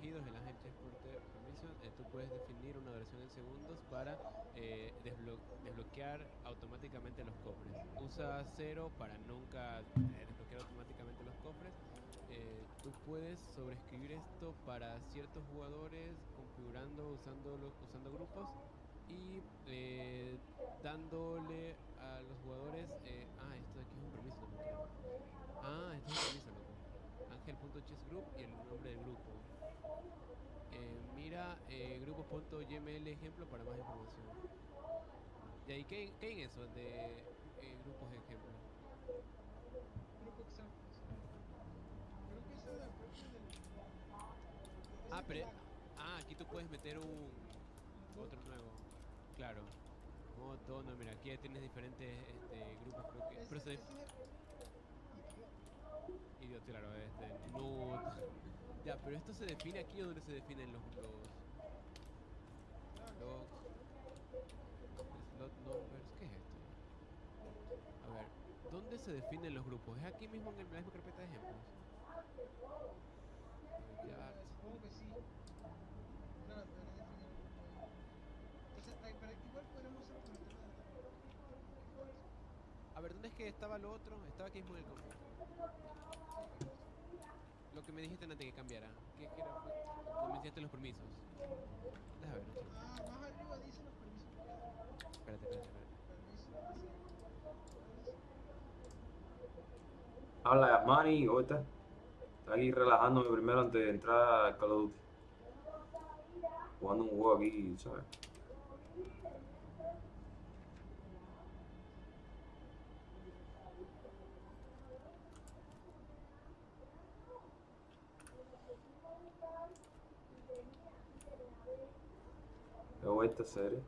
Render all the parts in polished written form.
elegidos, el Ángel Permission, tú puedes definir una duración en segundos para desbloquear automáticamente los cofres. Usa 0 para nunca desbloquear automáticamente los cofres. Tú puedes sobreescribir esto para ciertos jugadores, configurando, usando grupos y dándole a los jugadores. Esto de aquí es un permiso también, creo. Esto es un permiso, loco. Ángel.chessgroup y el nombre del grupo. Mira grupos.yml ejemplo para más información. ¿Y ahí qué hay en eso de grupos de ejemplo? Grupo examples. Creo que esa es la propia del. Ese Ah, es de pero la. aquí tú puedes meter otro nuevo. Claro. Modo, no, mira, aquí ya tienes diferentes grupos, creo que. Pero Ese es el. Idiota. Idiot, claro, no. Ya, pero esto se define aquí o donde se definen Claro, sí. logs, slot numbers, ¿qué es esto ya? A ver, ¿dónde se definen los grupos? ¿Es aquí mismo en la misma carpeta de ejemplos? Yard. Supongo que sí. Claro, debería definir el grupo ahí. Entonces, pero igual podremos implementarlo desde el QUIERAS. A ver, ¿dónde es que estaba lo otro? Estaba aquí mismo en el config. Sí, aquí está. Lo que me dijiste antes que cambiara. ¿Qué era? No me enseñaste los permisos. Déjame ver un segundo. Más arriba dice los permisos que quedan. Espérate. Permisos adicionales. Habla Manny, ahorita. Está aquí relajándome primero antes de entrar al Call of Duty. Jugando un juego aquí, ¿sabes? Veo esta serie.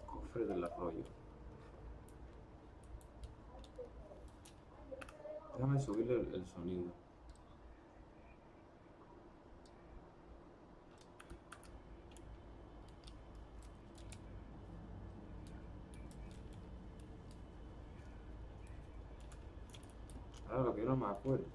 Cofre del arroyo. Déjame subirle el sonido. Ahora lo que yo no me acuerdo.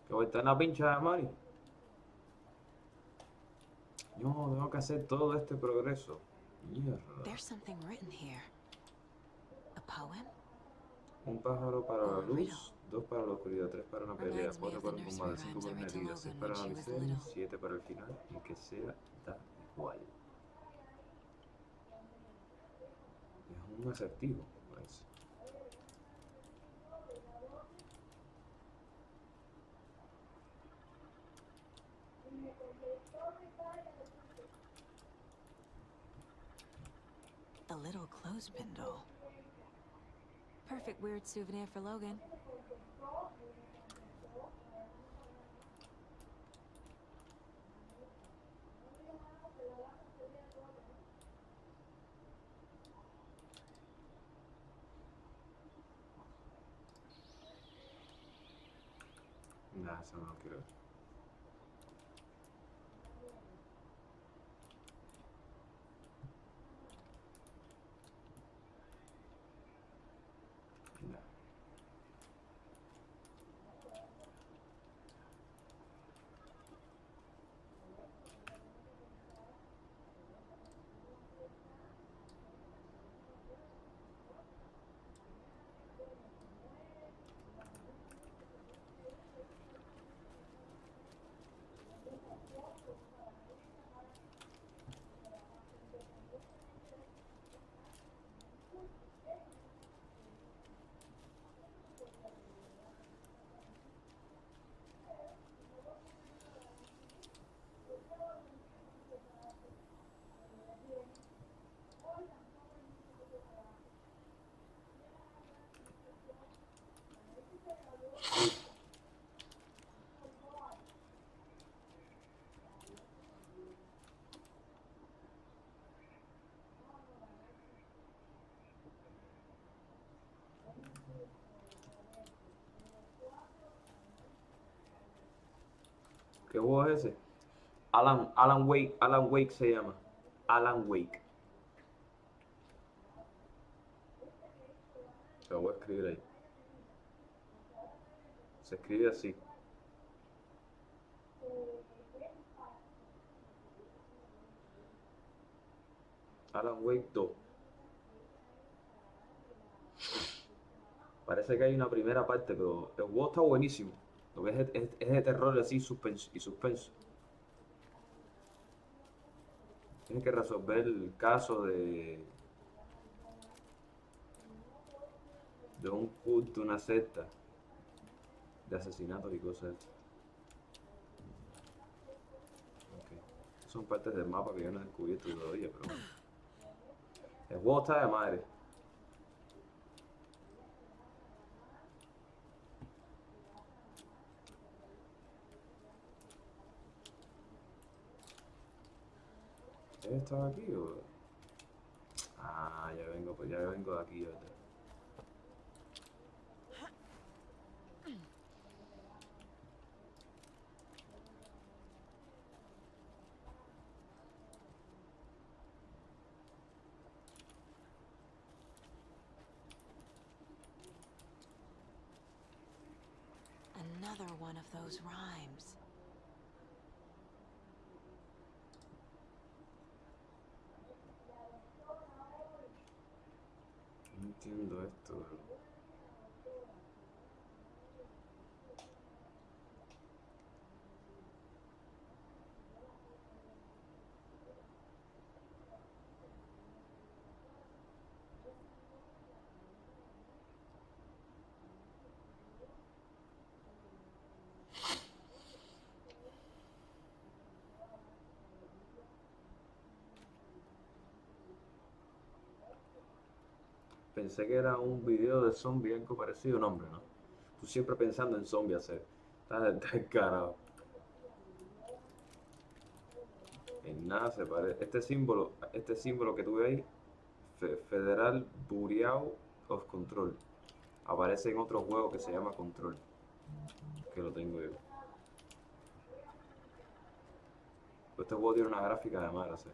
Que voy a estar en la pincha, Mari. Yo tengo que hacer todo este progreso. Mierda. There's something written here. A poem? Un pájaro para la Or a riddle. luz, 2 para la oscuridad, 3 para una pelea, Reminds me 4 of para the un nursery combate, 5 rhymes para I una read to herida, 6 Logan para when la she was miseria, little. 7 para el final, aunque sea da igual. Es un acertijo, parece. A little clothespin doll. Perfect weird souvenir for Logan. Nah, eso no lo quiero ver. ¿Qué juego es ese? Alan Wake se llama. Alan Wake. Lo voy a escribir ahí. Se escribe así. Alan Wake 2. Parece que hay una primera parte, pero el juego está buenísimo. Lo que es de terror así suspenso. Tienes que resolver el caso de un culto, una secta de asesinatos y cosas. Okay. Son partes del mapa que yo no he descubierto todavía, pero bueno. El juego está de madre. ¿Estaba aquí o...? Ah, ya vengo de aquí, ¿verdad? Another one of those rhymes. No entiendo esto, bro. Pensé que era un video de zombie, algo parecido, no, hombre, no. Tú siempre pensando en zombie hacer. Estás descarado. En nada se parece. Este símbolo que tuve ahí, Federal Bureau of Control, aparece en otro juego que se llama Control, que lo tengo yo. Este juego tiene una gráfica de madre, ¿sí?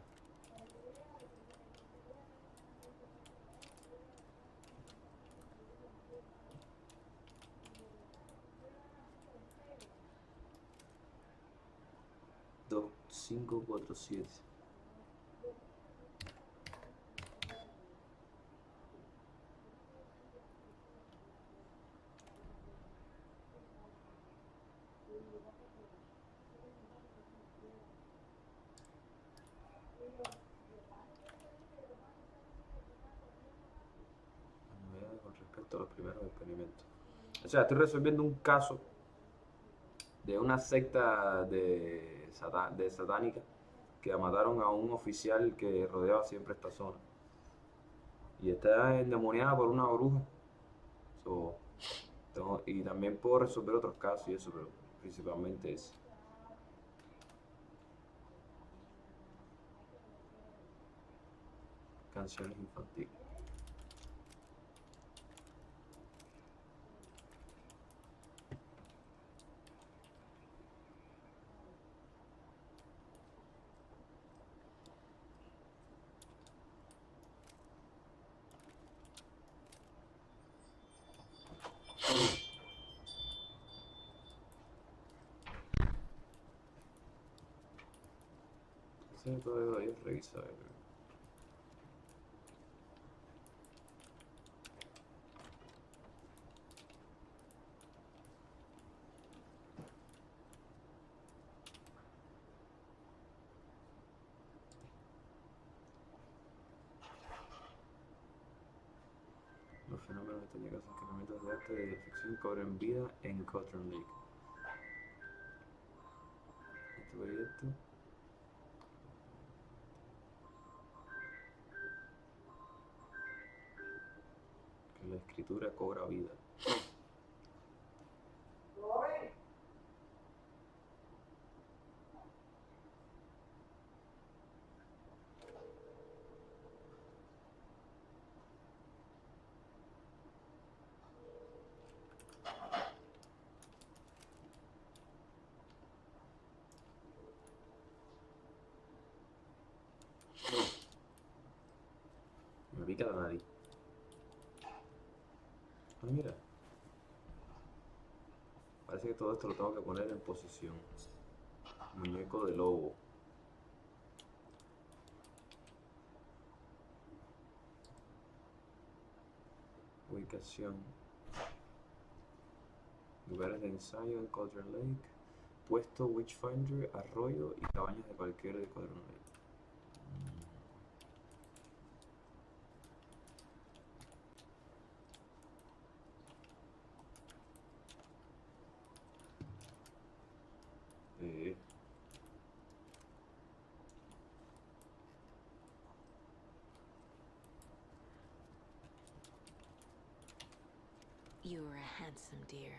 Dos, 5, 4, 7. Con respecto a los primeros experimentos. O sea, estoy resolviendo un caso de una secta de satánica que mataron a un oficial que rodeaba siempre esta zona. Y está endemoniada por una bruja. Y también puedo resolver otros casos y eso, pero principalmente ese. Canciones infantiles. Sí, todavía lo había revisado, creo. Los fenómenos de técnicas hacen que elementos de arte de ficción cobren vida en Cotton Lake. Este proyecto que la escritura cobra vida. pica la nariz. Ah, mira. Parece que todo esto lo tengo que poner en posición. Muñeco de lobo. Ubicación. Lugares de ensayo en Cauldron Lake. Puesto Witchfinder, arroyo y cabañas de cualquiera de Cauldron Lake. You are a handsome deer.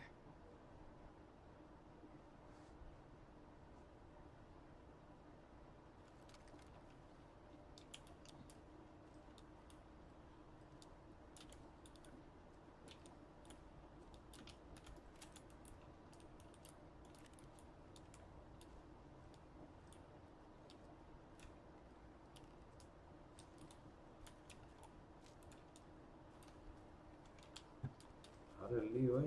Ahora el lío,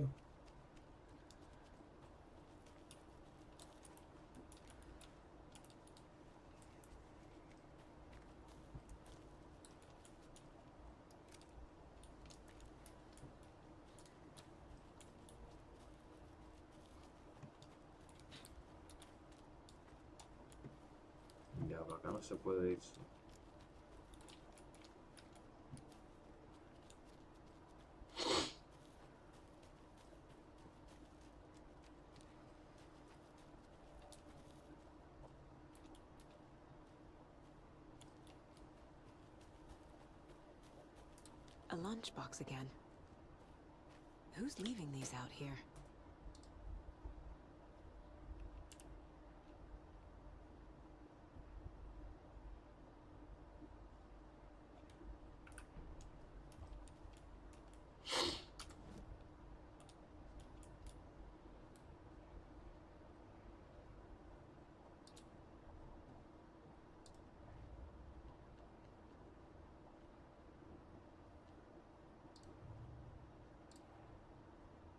Ya, para acá no se puede ir. A lunchbox again. Who's leaving these out here?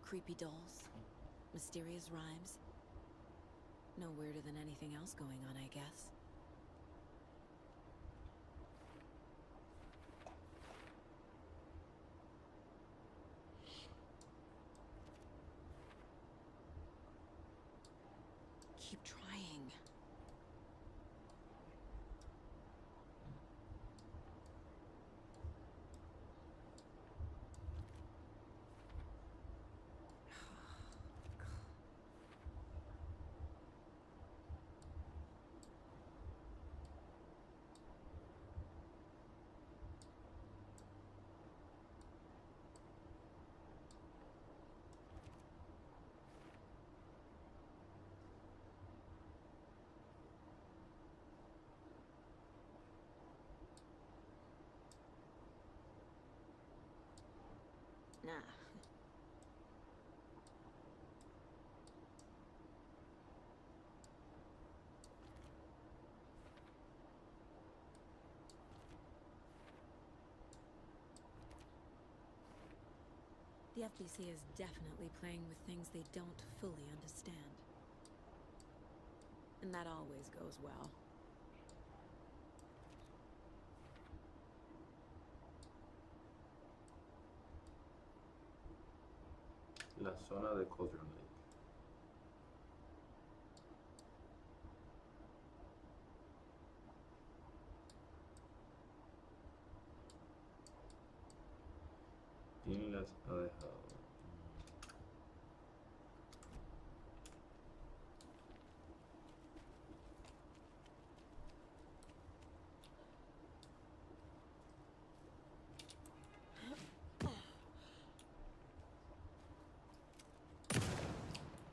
Creepy dolls, mysterious rhymes. No weirder than anything else going on, I guess. Keep trying. Nah. The FBC is definitely playing with things they don't fully understand. And that always goes well. La zona de Cauldron Lake. ¿Quién las ha dejado?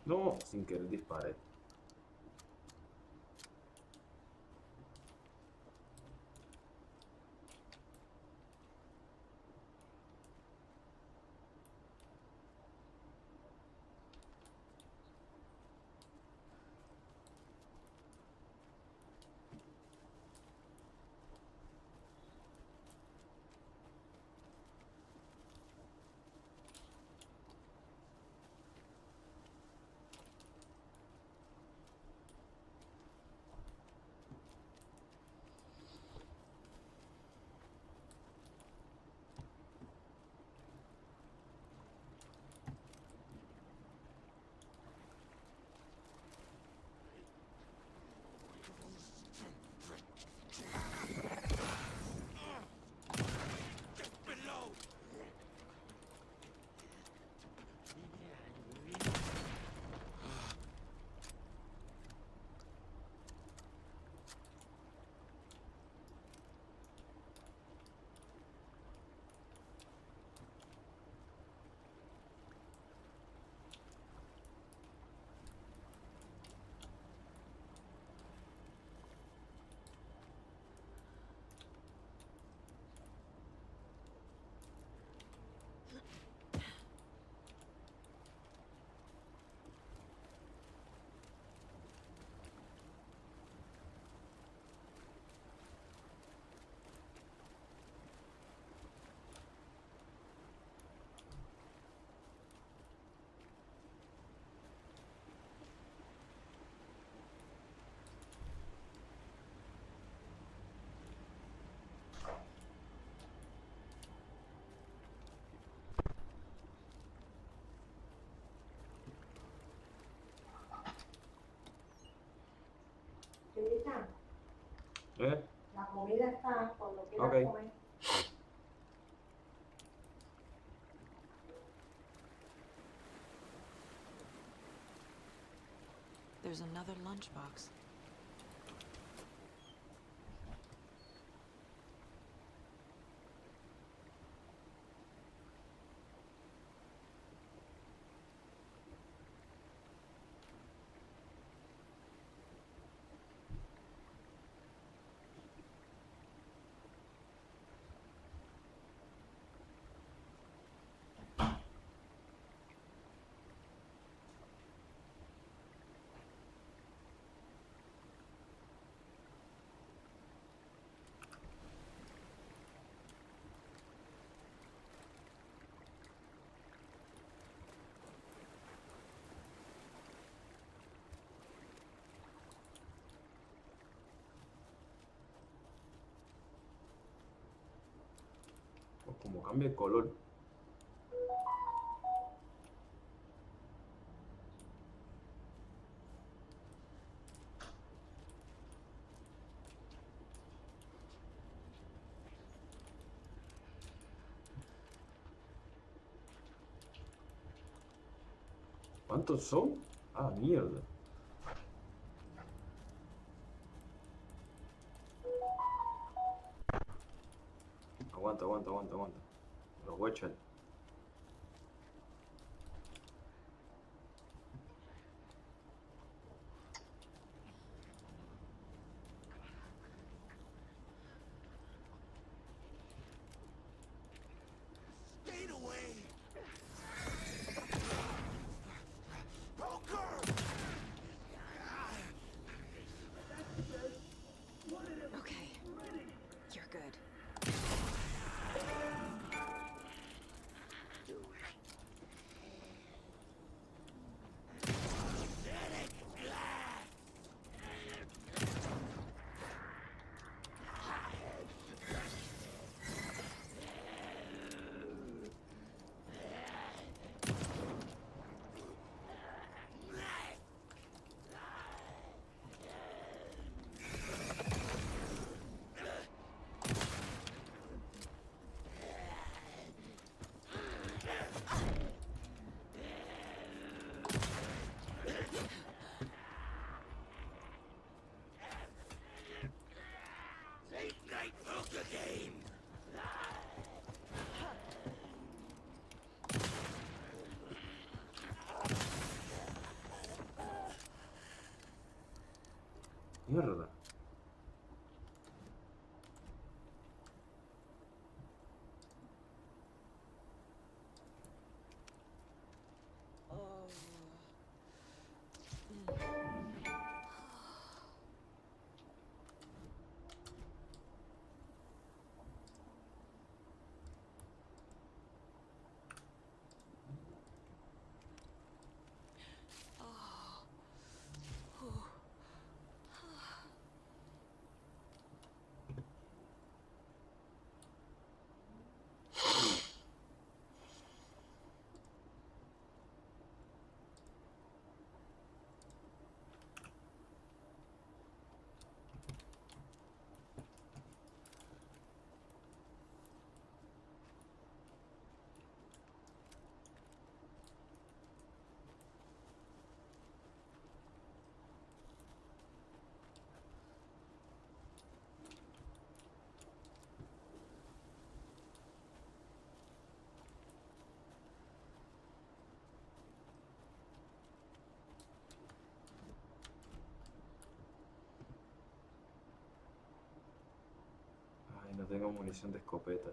No, sin querer disparé. ¿Eh? La comida está cuando quieras Ok. comer. There's another lunchbox. Pues como cambia el color. ¿Cuántos son? Ah, mierda. Aguanta. Los voy a echar. Okay. You're good. Mierda. Ay, no tengo munición de escopeta.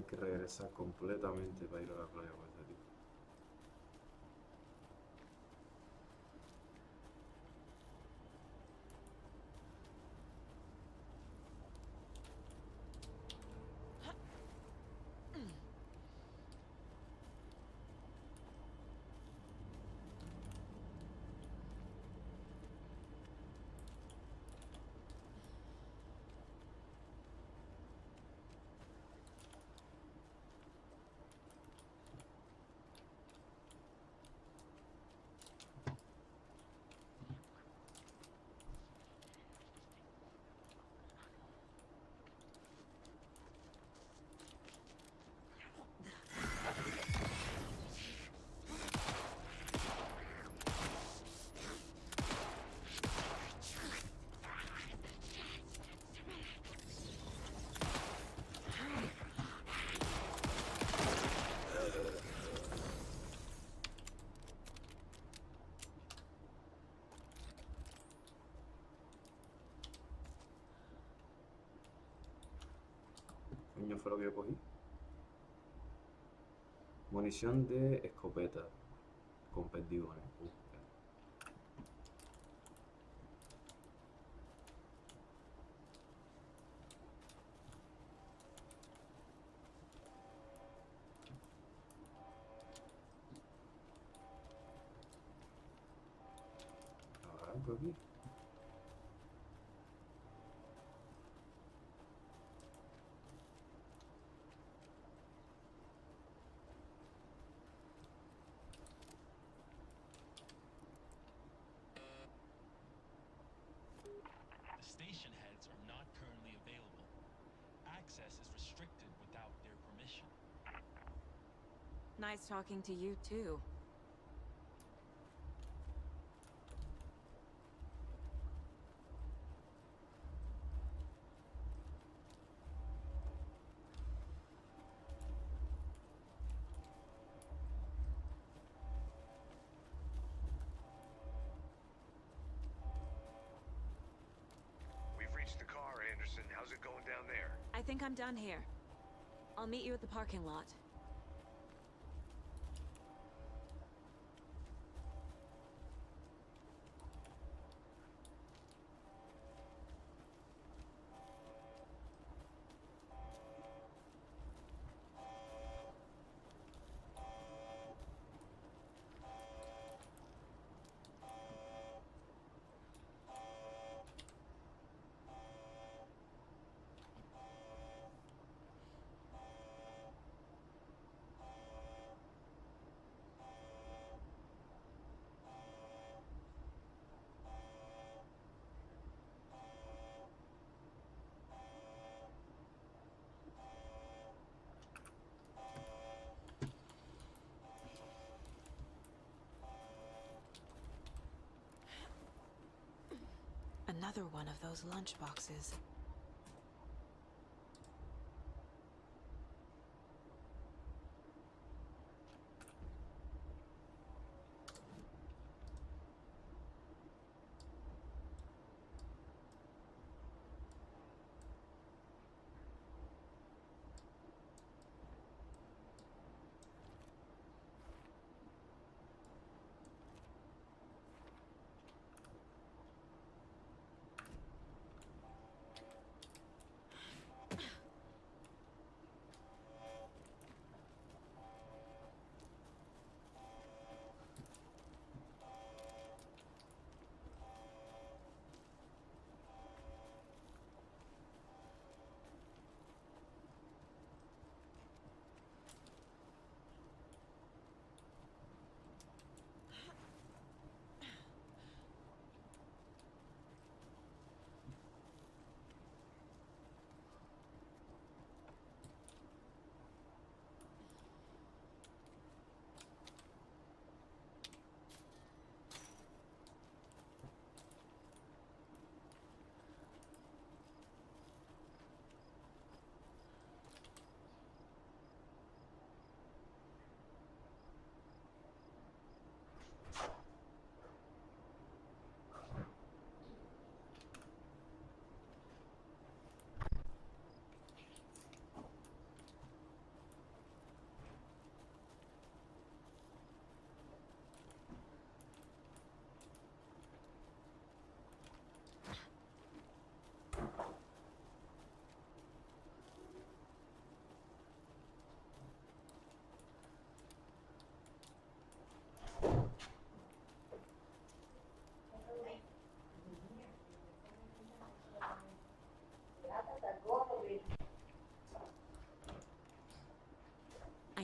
tener que regresar completamente para ir a la playa con ese tipo. Coño, fue lo que yo cogí. Munición de escopeta con perdigones. ¿Habrá algo aquí? The station heads are not currently available. Access is restricted without their permission. Nice talking to you, too. We've reached the car, Anderson. How's it going down there? I think I'm done here. I'll meet you at the parking lot. Another one of those lunch boxes.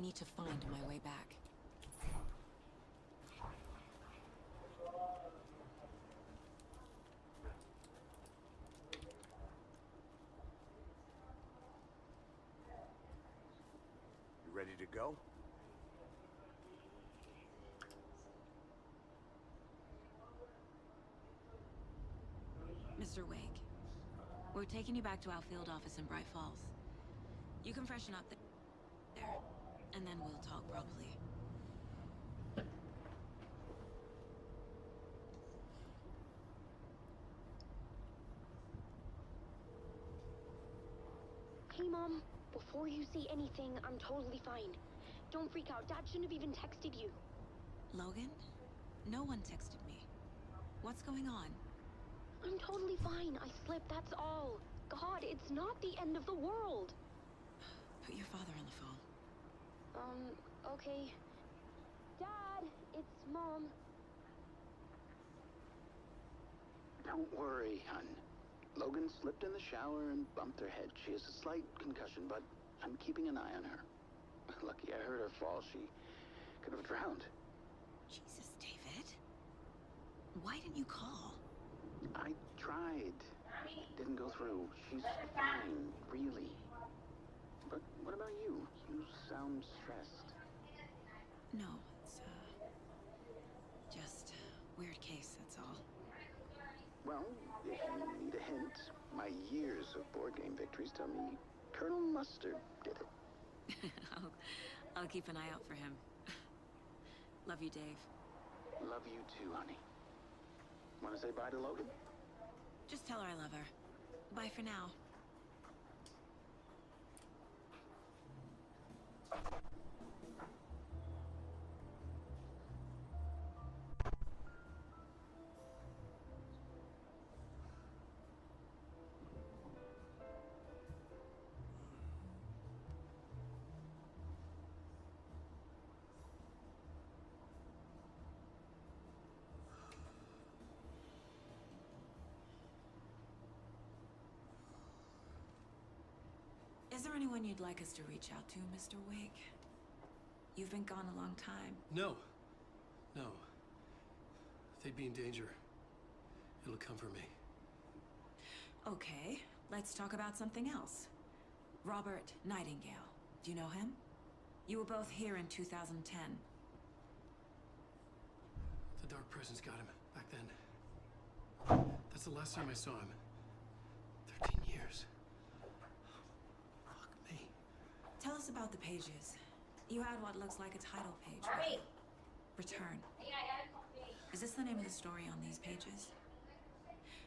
I need to find my way back. You ready to go? Mr. Wake, we're taking you back to our field office in Bright Falls. You can freshen up there, and then we'll talk properly. Hey, Mom. Before you say anything, I'm totally fine. Don't freak out. Dad shouldn't have even texted you. Logan? No one texted me. What's going on? I'm totally fine. I slipped, that's all. God, it's not the end of the world. Put your father on the phone. Okay. Dad, it's Mom. Don't worry, hon. Logan slipped in the shower and bumped her head. She has a slight concussion, but I'm keeping an eye on her. Lucky I heard her fall. She could have drowned. Jesus, David. Why didn't you call? I tried. Didn't go through. She's fine, really. But what about you? You sound stressed. No, it's, just a weird case, that's all. Well, if you need a hint, my years of board game victories tell me Colonel Mustard did it. I'll keep an eye out for him. Love you, Dave. Love you too, honey. Want to say bye to Logan? Just tell her I love her. Bye for now. Is there anyone you'd like us to reach out to, Mr. Wake? You've been gone a long time. No. No. If they'd be in danger, it'll come for me. Okay, let's talk about something else. Robert Nightingale. Do you know him? You were both here in 2010. The Dark Presence got him back then. That's the last time I saw him. 13 years. Fuck me. Tell us about the pages. You had what looks like a title page. Right? Return. Is this the name of the story on these pages?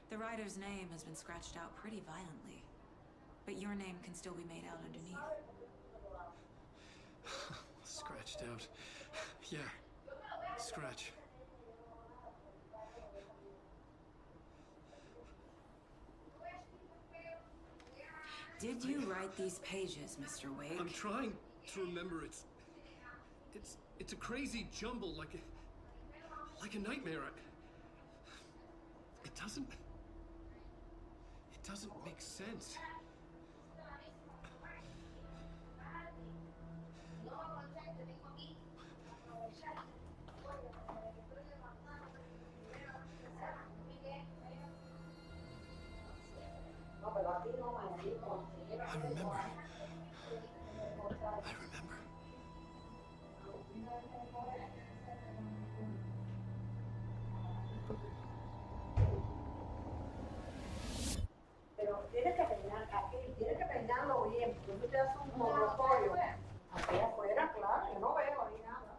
The writer's name has been scratched out pretty violently, but your name can still be made out underneath. Scratched out. Yeah. Scratch. Did you write these pages, Mr. Wake? I'm trying to remember. It's a crazy jumble, like a nightmare. It doesn't make sense. I remember. Pero tienes que peinar aquí, tienes que peinarlo bien, porque tú te haces un morrocorio. Aquí afuera, claro, yo no veo ahí nada.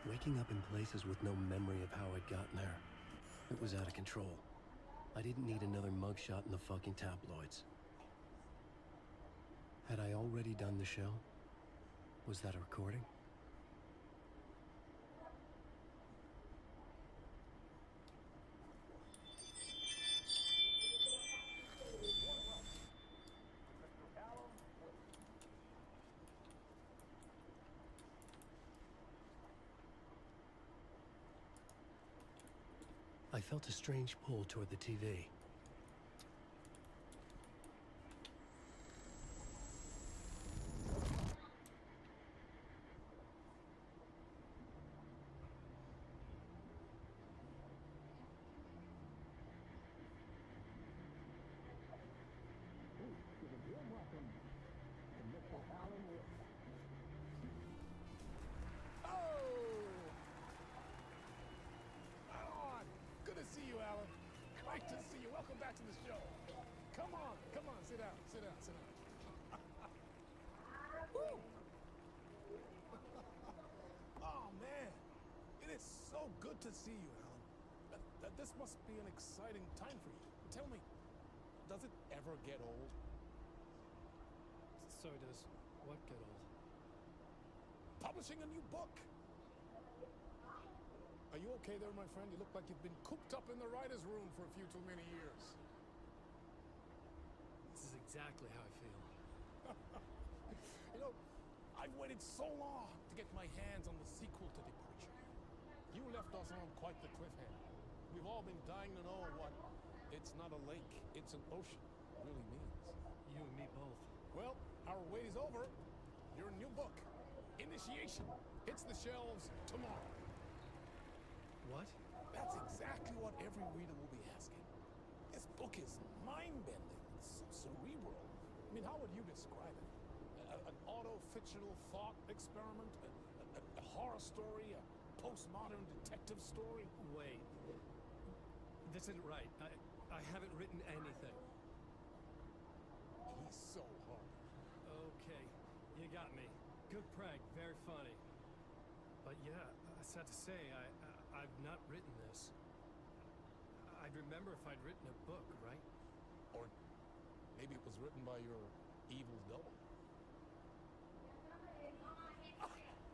Waking up in places with no memory of how I'd gotten there. It was out of control. I didn't need another mugshot in the fucking tabloids. Had I already done the show? Was that a recording? I felt a strange pull toward the TV. Good to see you, Allan. Great to see you. Welcome back to the show. Come on, sit down, sit down, sit down. Woo! Oh, man. It is so good to see you, Allan. This must be an exciting time for you. Tell me, does it ever get old? So does what get old? Publishing a new book. Are you okay there, my friend? You look like you've been cooped up in the writer's room for a few too many years. This is exactly how I feel. You know, I've waited so long to get my hands on the sequel to Departure. You left us on quite the cliffhanger. We've all been dying to know what "it's not a lake, it's an ocean" really means. You and me both. Well, our wait is over. Your new book, Initiation, hits the shelves tomorrow. What? That's exactly what every reader will be asking. This book is mind-bending. It's so cerebral. I mean, how would you describe it? An auto-fictional thought experiment? A horror story? A postmodern detective story? Wait. This isn't right. I haven't written anything. He's so hard. Okay, you got me. Good preg, very funny. But yeah, I sad to say, I've not written this. I'd remember if I'd written a book, right? Or maybe it was written by your evil double.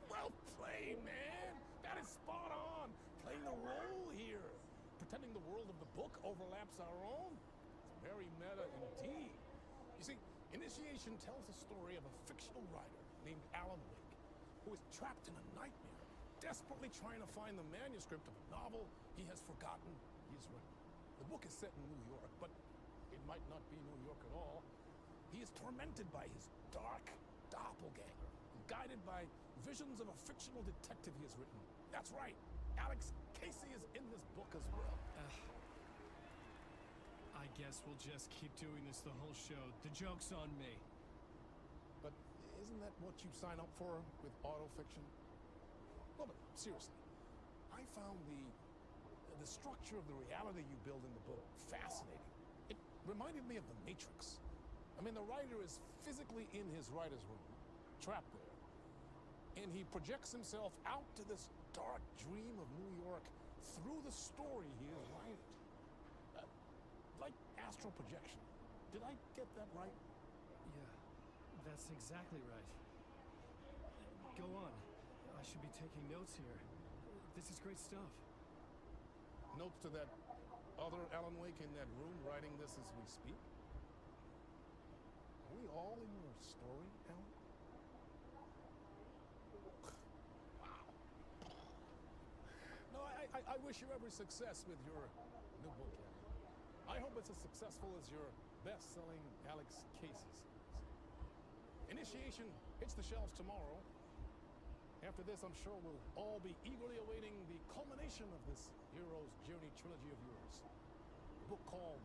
Well played, man! That is spot on! Playing a role here. Pretending the world of the book overlaps our own. It's very meta indeed. You see, Initiation tells the story of a fictional writer named Allan who is trapped in a nightmare, desperately trying to find the manuscript of a novel he has forgotten he's written. The book is set in New York, but it might not be New York at all. He is tormented by his dark doppelganger, and guided by visions of a fictional detective he has written. That's right, Alex Casey is in this book as well. I guess we'll just keep doing this the whole show. The joke's on me. But isn't that what you sign up for with autofiction? No, but seriously, I found the structure of the reality you build in the book fascinating. It reminded me of The Matrix. I mean, the writer is physically in his writer's room, trapped there, and he projects himself out to this dark dream of New York through the story he is writing. Like astral projection. Did I get that right? Yeah, that's exactly right. Go on. I should be taking notes here. This is great stuff. Notes to that other Allan Wake in that room writing this as we speak? Are we all in your story, Allan? Wow. No, I wish you every success with your new book, Allan. I hope it's as successful as your best-selling Alex Casey series. Initiation hits the shelves tomorrow. After this, I'm sure we'll all be eagerly awaiting the culmination of this hero's journey trilogy of yours. A book called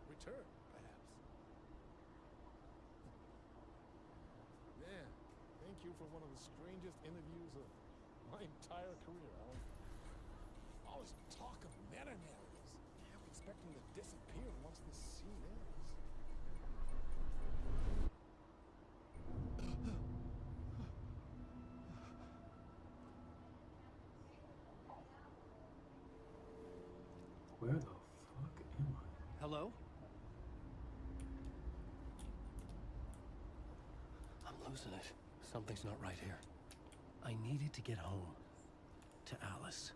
Return, perhaps. Man, thank you for one of the strangest interviews of my entire career, Allan. All this talk of meta-narratives. I'm expecting to disappear once this scene ends. Where the fuck am I? Hello? I'm losing it. Something's not right here. I needed to get home. To Alice.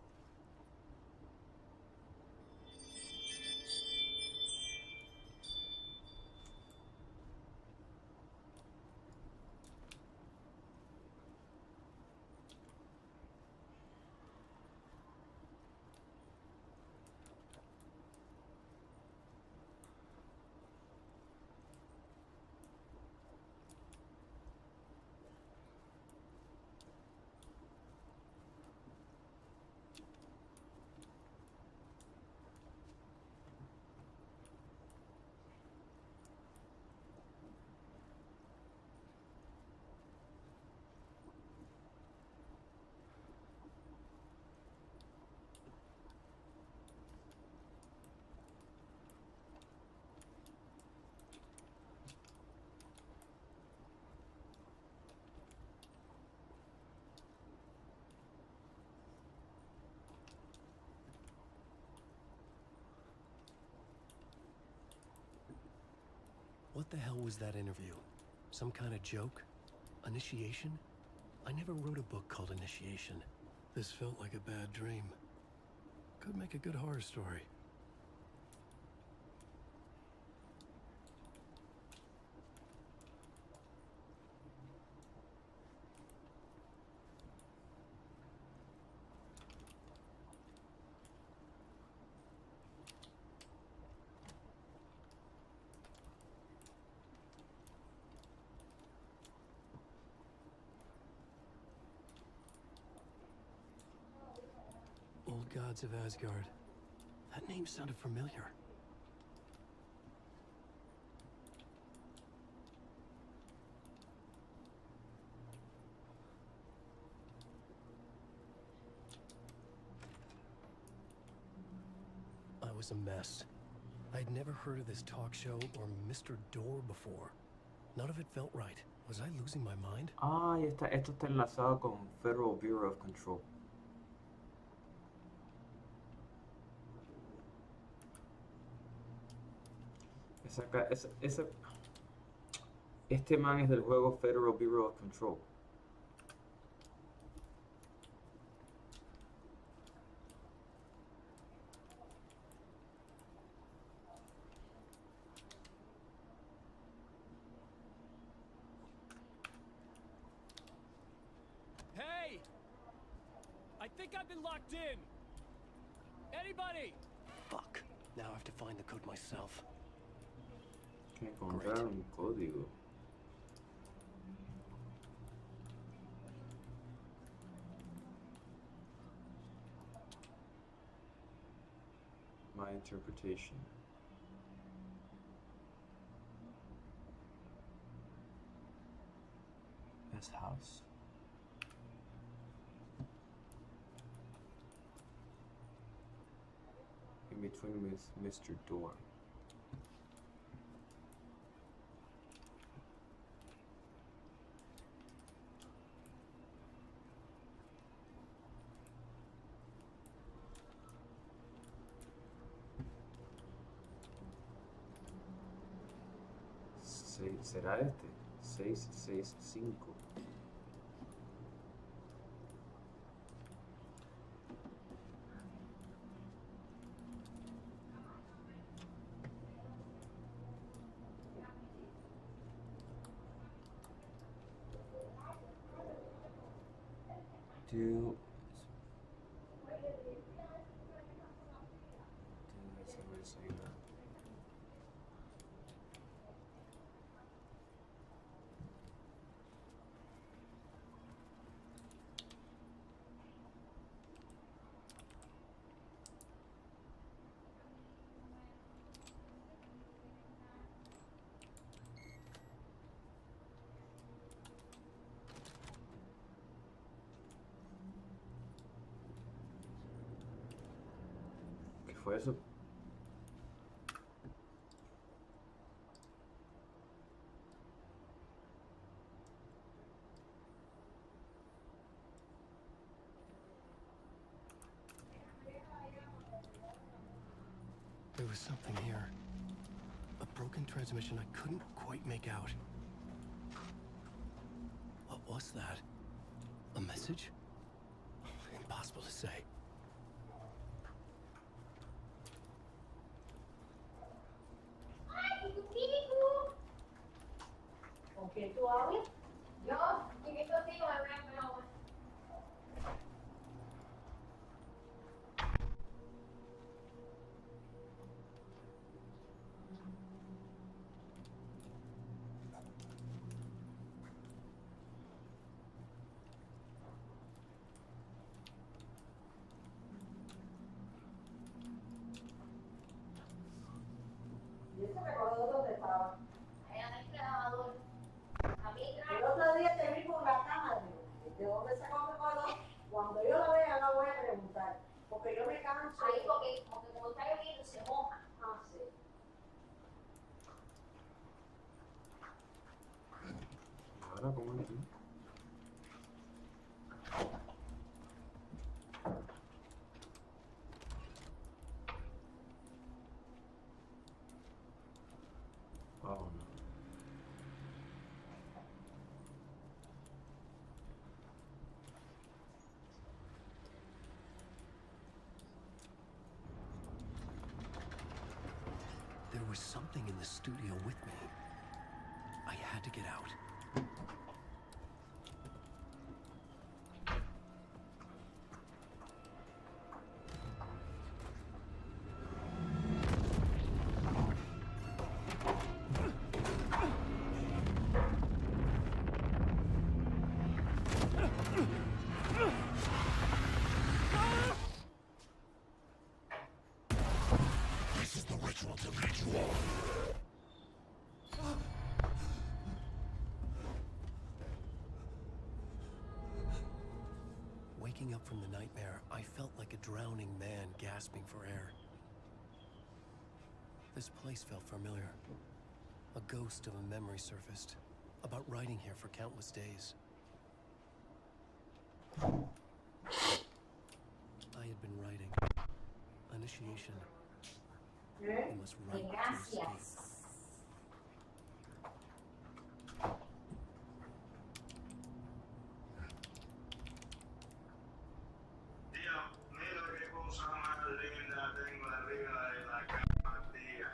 What the hell was that interview? Some kind of joke? Initiation? I never wrote a book called Initiation. This felt like a bad dream. Could make a good horror story. Old Gods of Asgard. That name sounded familiar. I was a mess. I'd never heard of this talk show or Mr. Door before. None of it felt right. Was I losing my mind? Ah, y esto está enlazado con Federal Bureau of Control. Este man es del juego Federal Bureau of Control. Hey! I think I've been locked in! Anybody? Fuck. Now I have to find the code myself. Que encontrar un código. My interpretation. This house. In between with Mr. Door. ¿Será este? 665. Do ¿Qué fue eso? was something here. A broken transmission I couldn't quite make out. What was that? A message? Impossible to say. ¿Con quién tú hablas? Yo, y mi contigo me voy a pegar. ¿Y ese recordador dónde estaba? Allá en el grabador. A mí, El otro día te vi por la cámara. ¿De dónde sacó el recordador? Cuando yo lo vea, la voy a preguntar. Porque yo me canso. ahí porque como está lloviendo se moja. Ah, sí. Ahora, ¿cómo aquí? Oh, no. There was something in the studio with me. I had to get out. This is the ritual to lead you all. Waking up from the nightmare, I felt like a drowning man gasping for air. This place felt familiar. A ghost of a memory surfaced, about riding here for countless days. I had been writing. Initiation. You must write to escape. Gracias. Tío, mira qué cosa más linda tengo arriba de la cama, tía.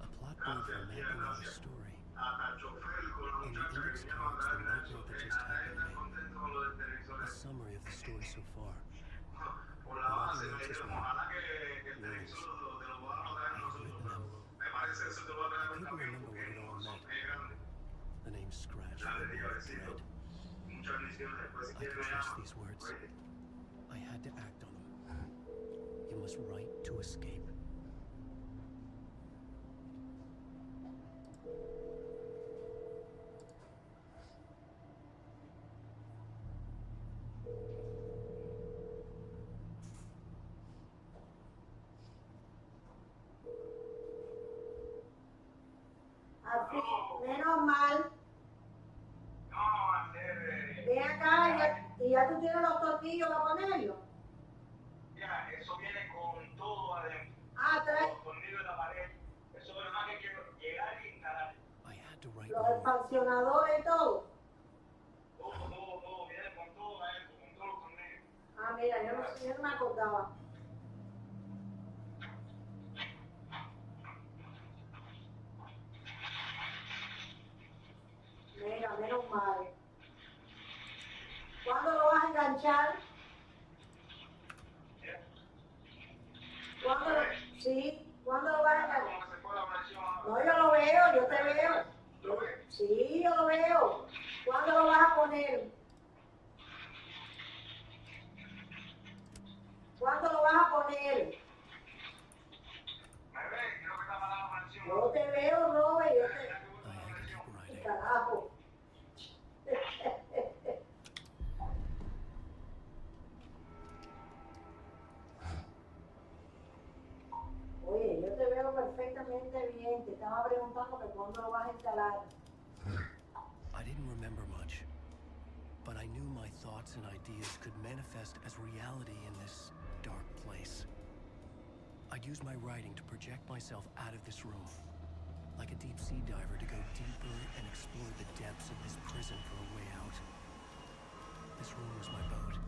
A plot board for mapping out a story. Hasta el chofer con la And the muchacha que index vinieron a cards, the traerme nightmare eso, that que just nadie está happened to me. contento con lo del televisor. A summary of the story so far. Por la base me dijeron, ojalá que el televisor te lo podamos traer nosotros, pero me parece eso te lo va a traer un camión porque no son es grande. The name scratched Dale, my tío, mind besito. dread. Muchas bendiciones. Después si I quieres could me trust llamas. these words. Oye. I had to act on them. You must write to escape. Al fin, menos mal. No, Andrés. Ven acá y ya tú tienes los tornillos para ponerlo. Ya, eso viene con todo adentro. Ah, trae Los tornillos de la pared. Eso es lo más que quiero llegar y instalar. I had to write los one word. expansionadores y todo. Todo, viene con todo adentro, con todos los tornillos. Ah, mira, yo no me acordaba. Mira, menos mal. ¿Cuándo lo vas a enganchar? ¿Cuándo lo... Sí, ¿cuándo lo vas a enganchar? Como se fue la versión ahora. No, yo lo veo, yo te veo. ¿Lo ves? Sí, yo lo veo. ¿Cuándo lo vas a poner? ¿Cuándo lo vas a poner? ¿Me ves? Creo que está mala la versión. Yo te veo, Robert, yo te... I had to keep writing. Carajo. Oye, yo te veo perfectamente bien. Te estaba preguntando que cuándo lo vas a instalar. I didn't remember much, but I knew my thoughts and ideas could manifest as reality in this dark place. I'd use my writing to project myself out of this room. Like a deep sea diver to go deeper and explore the depths of this prison for a way out. This room was my boat.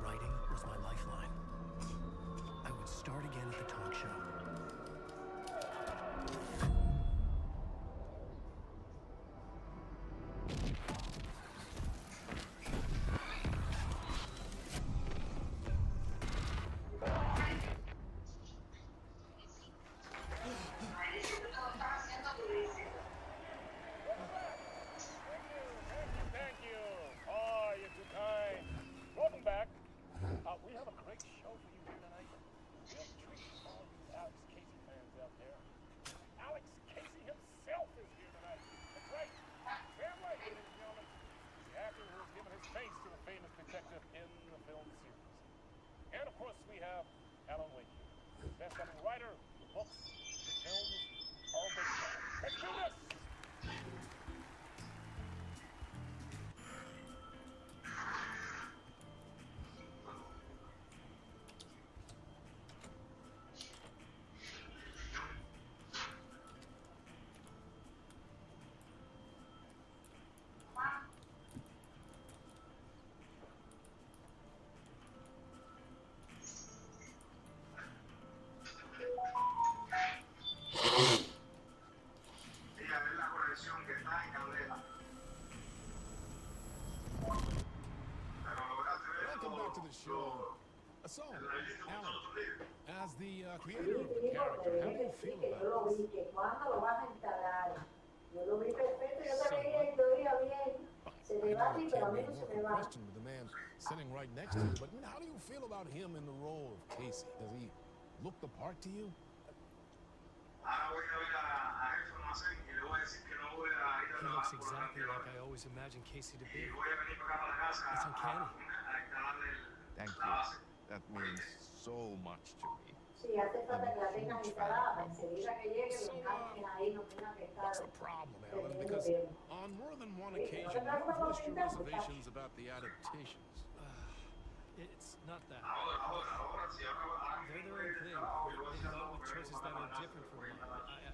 Writing was my lifeline. I would start again at the talk show. So, Allan, as the creator of the character, how do you feel about this? I can't be more of a question with the man sitting right next to you, but how do you feel about him in the role of Casey? Does he look the part to you? He looks exactly like I always imagined Casey to be. It's uncanny. Thank you. That means so much to me. I'm a huge fan of What's the problem, Allan? Because on more than one occasion, you've voiced your reservations about the adaptations. It's not that. They're their own thing. They come up with choices that are different from mine.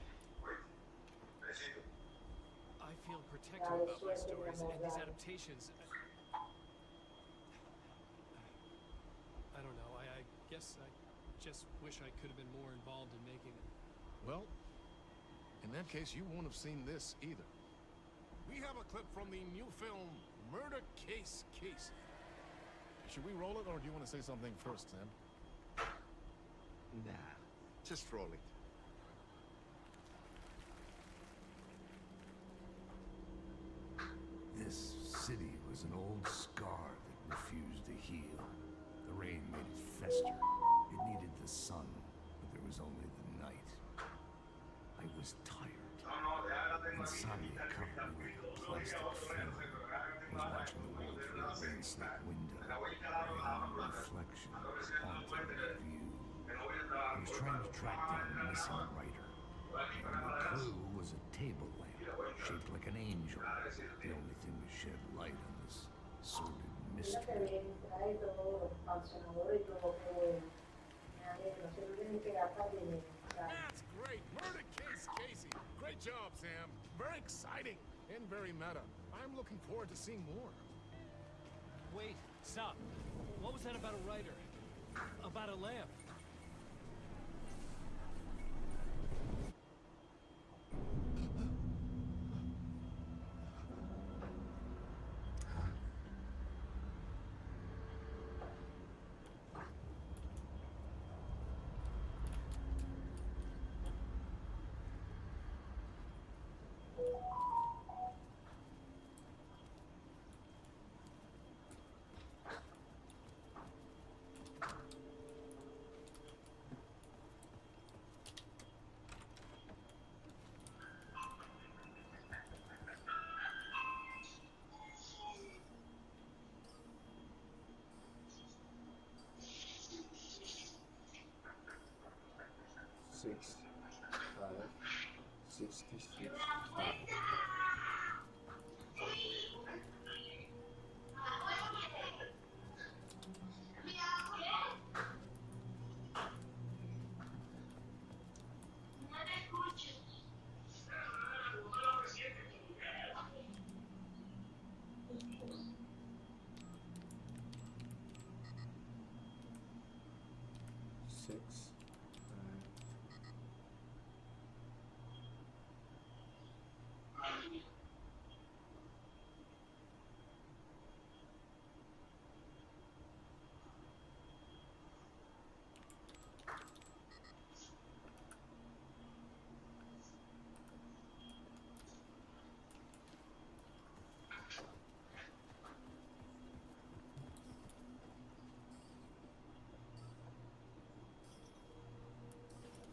I feel protective about my stories, and these adaptations... I don't know. I guess I just wish I could have been more involved in making it. Well, in that case, you won't have seen this either. We have a clip from the new film, Murder Case Casey. Should we roll it, or do you want to say something first, Sam? Nah, just roll it. This city was an old scar that refused to heal. The rain made it fester. It needed the sun, but there was only the night. I was tired. Insomnia covered me like a plastic film. I was watching the world through a rain-slick window. My own reflection haunted the view. I was trying to track down a missing writer. The clue was a table lamp, shaped like an angel. The only thing to shed light on this sordid mystery. That's great! Murder Case Casey! Great job, Sam. Very exciting and very meta. I'm looking forward to seeing more. Wait, stop. What was that about a writer? About a lamp? 6.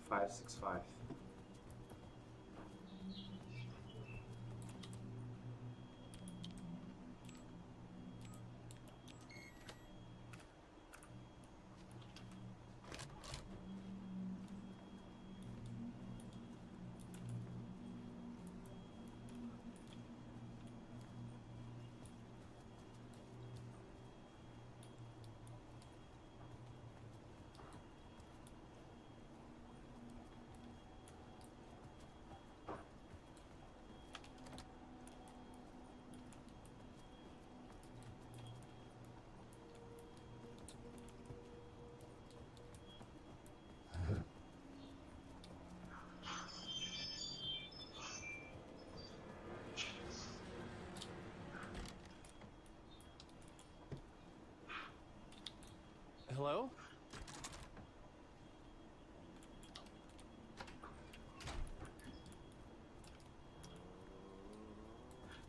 Five, 6, 5. Hello?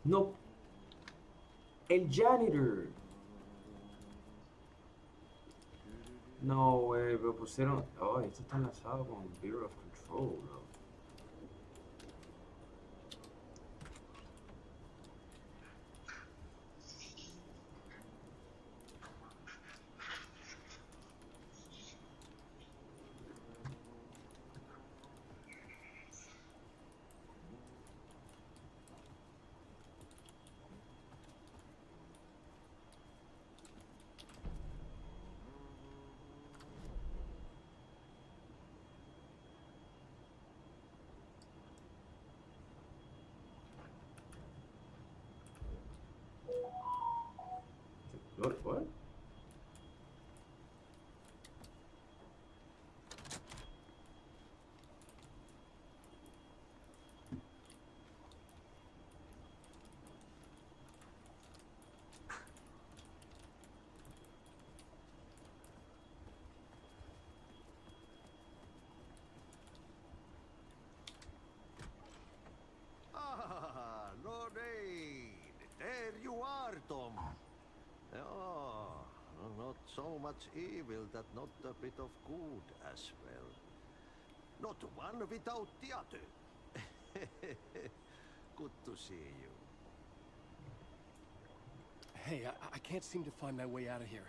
No. El janitor. No, güey, pero pusieron... Oh, esto está enlazado con Bureau of Control, bro. What? Ah, Lorraine! There you are, Tom. Oh, not so much evil that not a bit of good as well. Not one without the other. Good to see you. Hey, I can't seem to find my way out of here.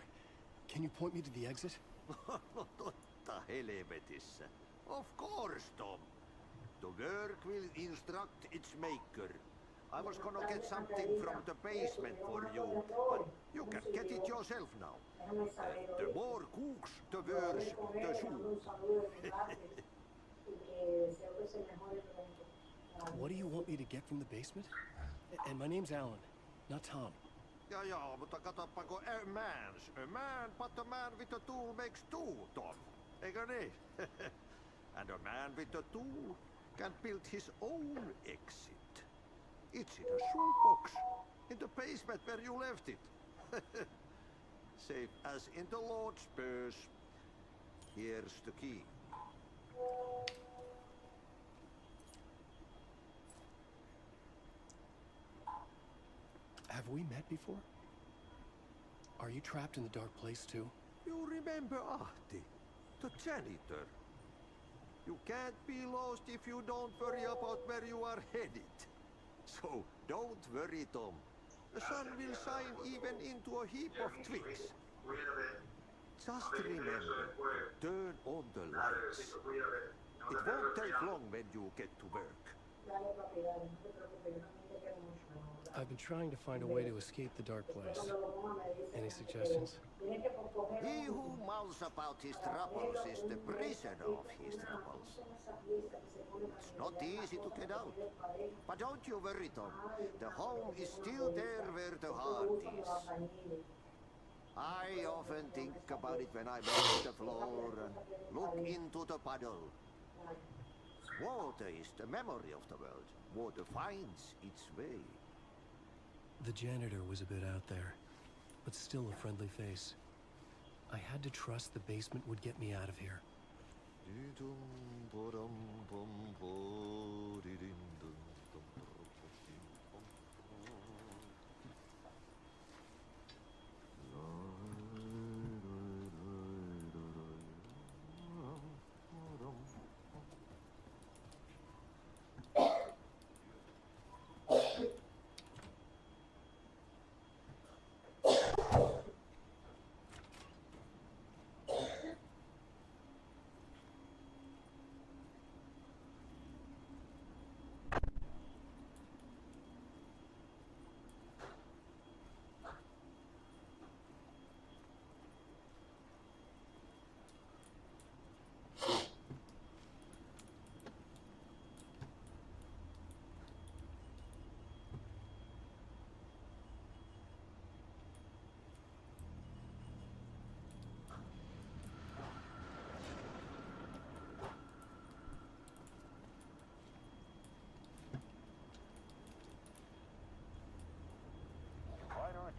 Can you point me to the exit? Totta helvetissä. Of course, Tom. The work will instruct its maker. I was gonna get something from the basement for you, but you can get it yourself now. The more cooks, the worse the soup. What do you want me to get from the basement? And my name's Allan, not Tom. Ja, mutta katsopako a man, but a man with a tool makes two, Tom. Eikö niin? And a man with a tool can build his own exit. It's in a shoebox, in the basement where you left it. Safe as in the Lord's purse. Here's the key. Have we met before? Are you trapped in the dark place too? You remember Ahti, the janitor. You can't be lost if you don't worry about where you are headed. So don't worry, Tom. The sun will shine even into a heap of twigs. Just remember, turn on the lights. It won't take long when you get to work. I've been trying to find a way to escape the dark place. Any suggestions? He who mouths about his troubles is the prisoner of his troubles. It's not easy to get out. But don't you worry, Tom. The home is still there where the heart is. I often think about it when I walk the floor and look into the puddle. Water is the memory of the world. Water finds its way. The janitor was a bit out there, but still a friendly face. I had to trust the basement would get me out of here.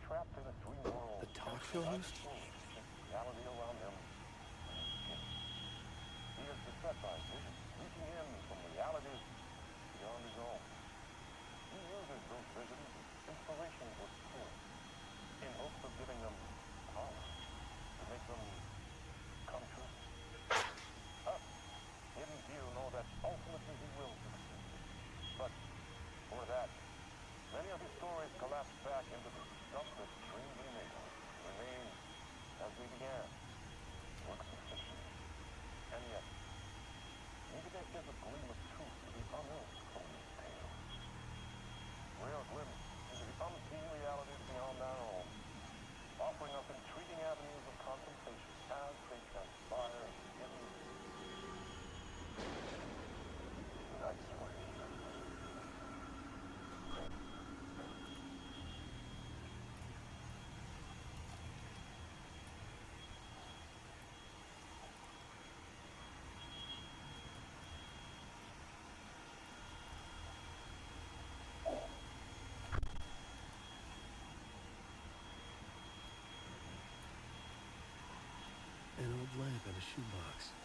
Trapped in a dream world. The talk show host? Reality around him. He is beset by visions, reaching in from realities beyond his own. He uses those visions as inspiration for spirits, in hopes of giving them power, to make them come true. Us, hidden few, know that ultimately he will succeed. But for that, many of his stories collapse back into the stuff that strangely made us remain as we began, works of fiction. And yet, maybe there is a gleam of truth to be unearthed from these tales. Rare glimpse into the unseen realities beyond our own, offering us intriguing avenues of contemplation as they transpire in night's way. An old lamp and a shoebox.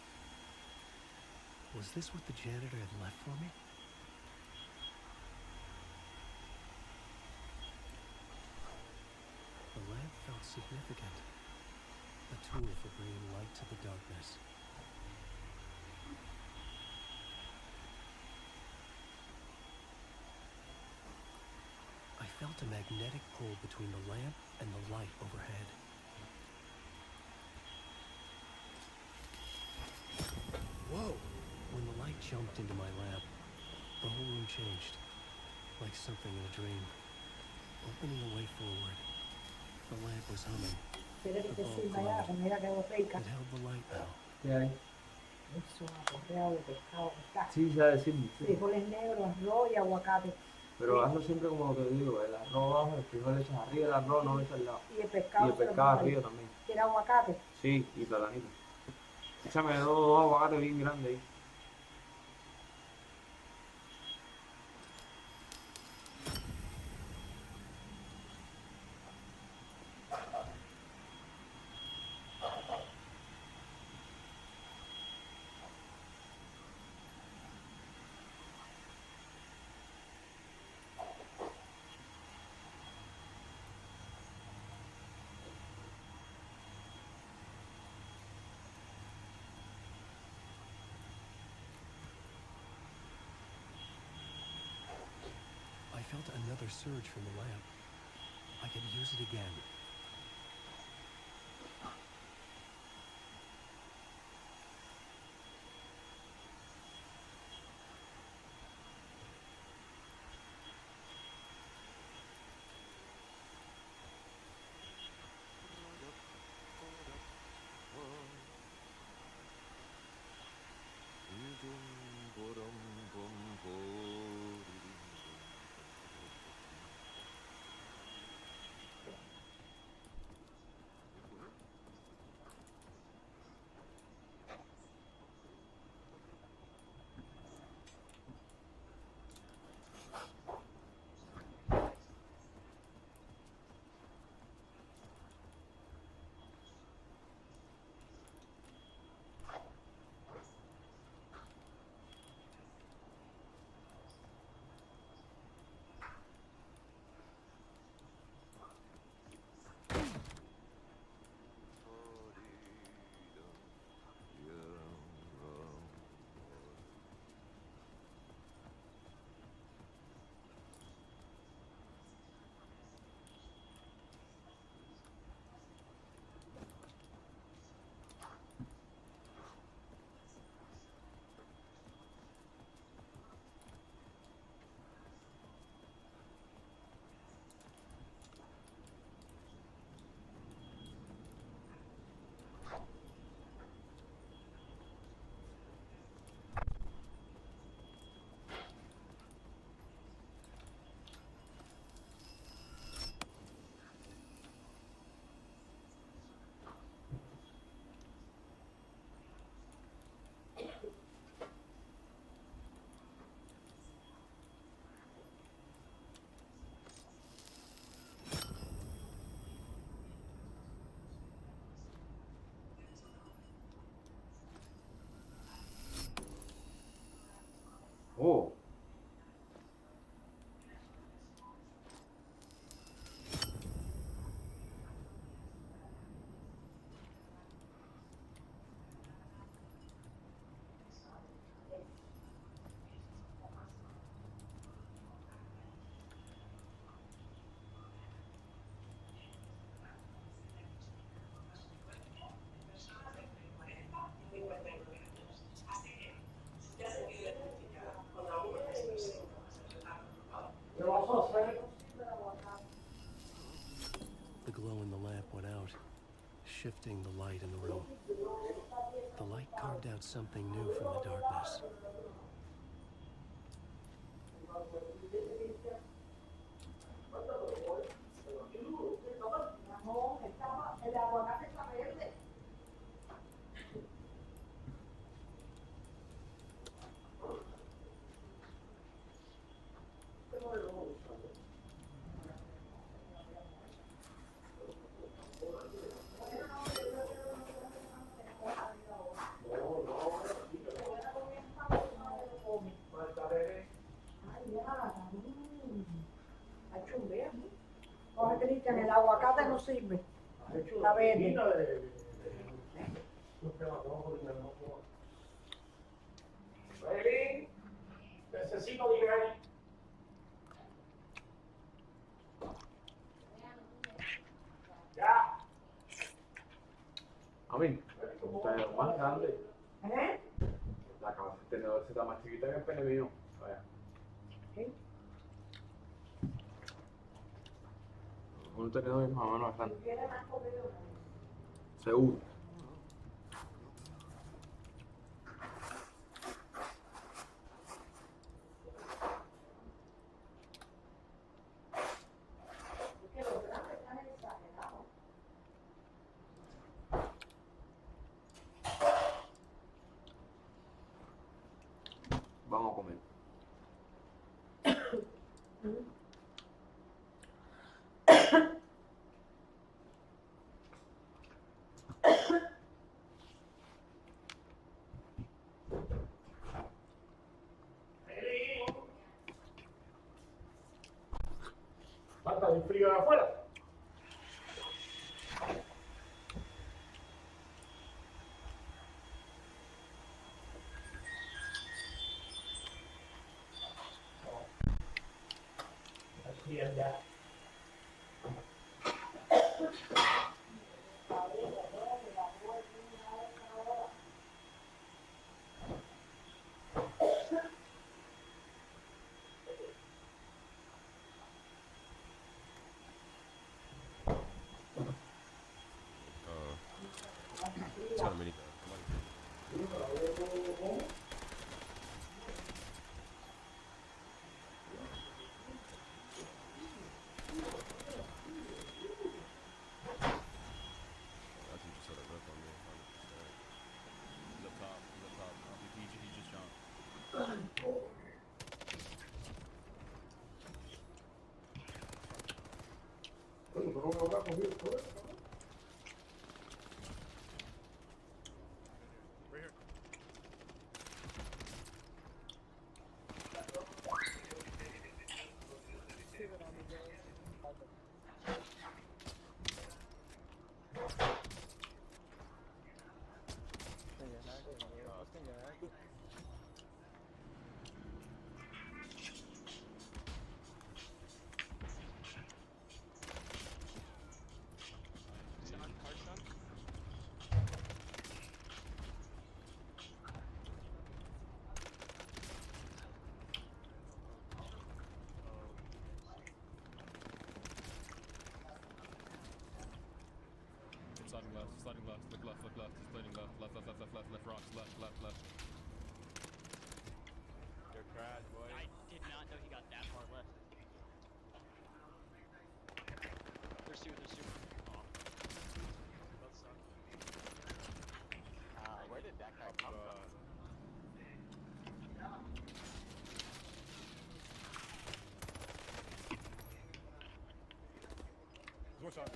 Was this what the janitor had left for me? The lamp felt significant. A tool for bringing light to the darkness. I felt a magnetic pull between the lamp and the light overhead. Whoa! When the light jumped into my lamp, the whole room changed, like something in a dream. Opening a way forward, the lamp was humming. The bulb glowed. It held the light now. ¿Qué hay? Es una correa de pescado que está. Sí, sabe decir. Frijoles negros, arroz y aguacate. Pero hazlo siempre como te digo, el arroz abajo, el frijol le echas arriba, el arroz no le echas al lado. Y el pescado. Y el pescado arriba también. ¿Quiere aguacate? Sí, y platanito. Échame dos aguacates bien grandes ahí. I felt another surge from the lamp. I could use it again. shifting the light in the room. The light carved out something new from the darkness. El aguacate está verde. Coge, Cristian, el aguacate no sirve. Está verde. Eli, necesito dinero. Ya. A mí, como tenedor más grande. ¿Eh? La cabeza del tenedor está más chiquita que el pene mío. Vaya. ¿Sí? Un tenedor es más o menos grande. ¿Quieres más comida? Seguro. Vamos a comer. Falta un frío de afuera. Así es ya. Sliding left, look left, sliding left, rocks, left. Good crash, boy. I did not know he got that far left. There's two. Oh. Both suck. Where did that guy come from? One shot.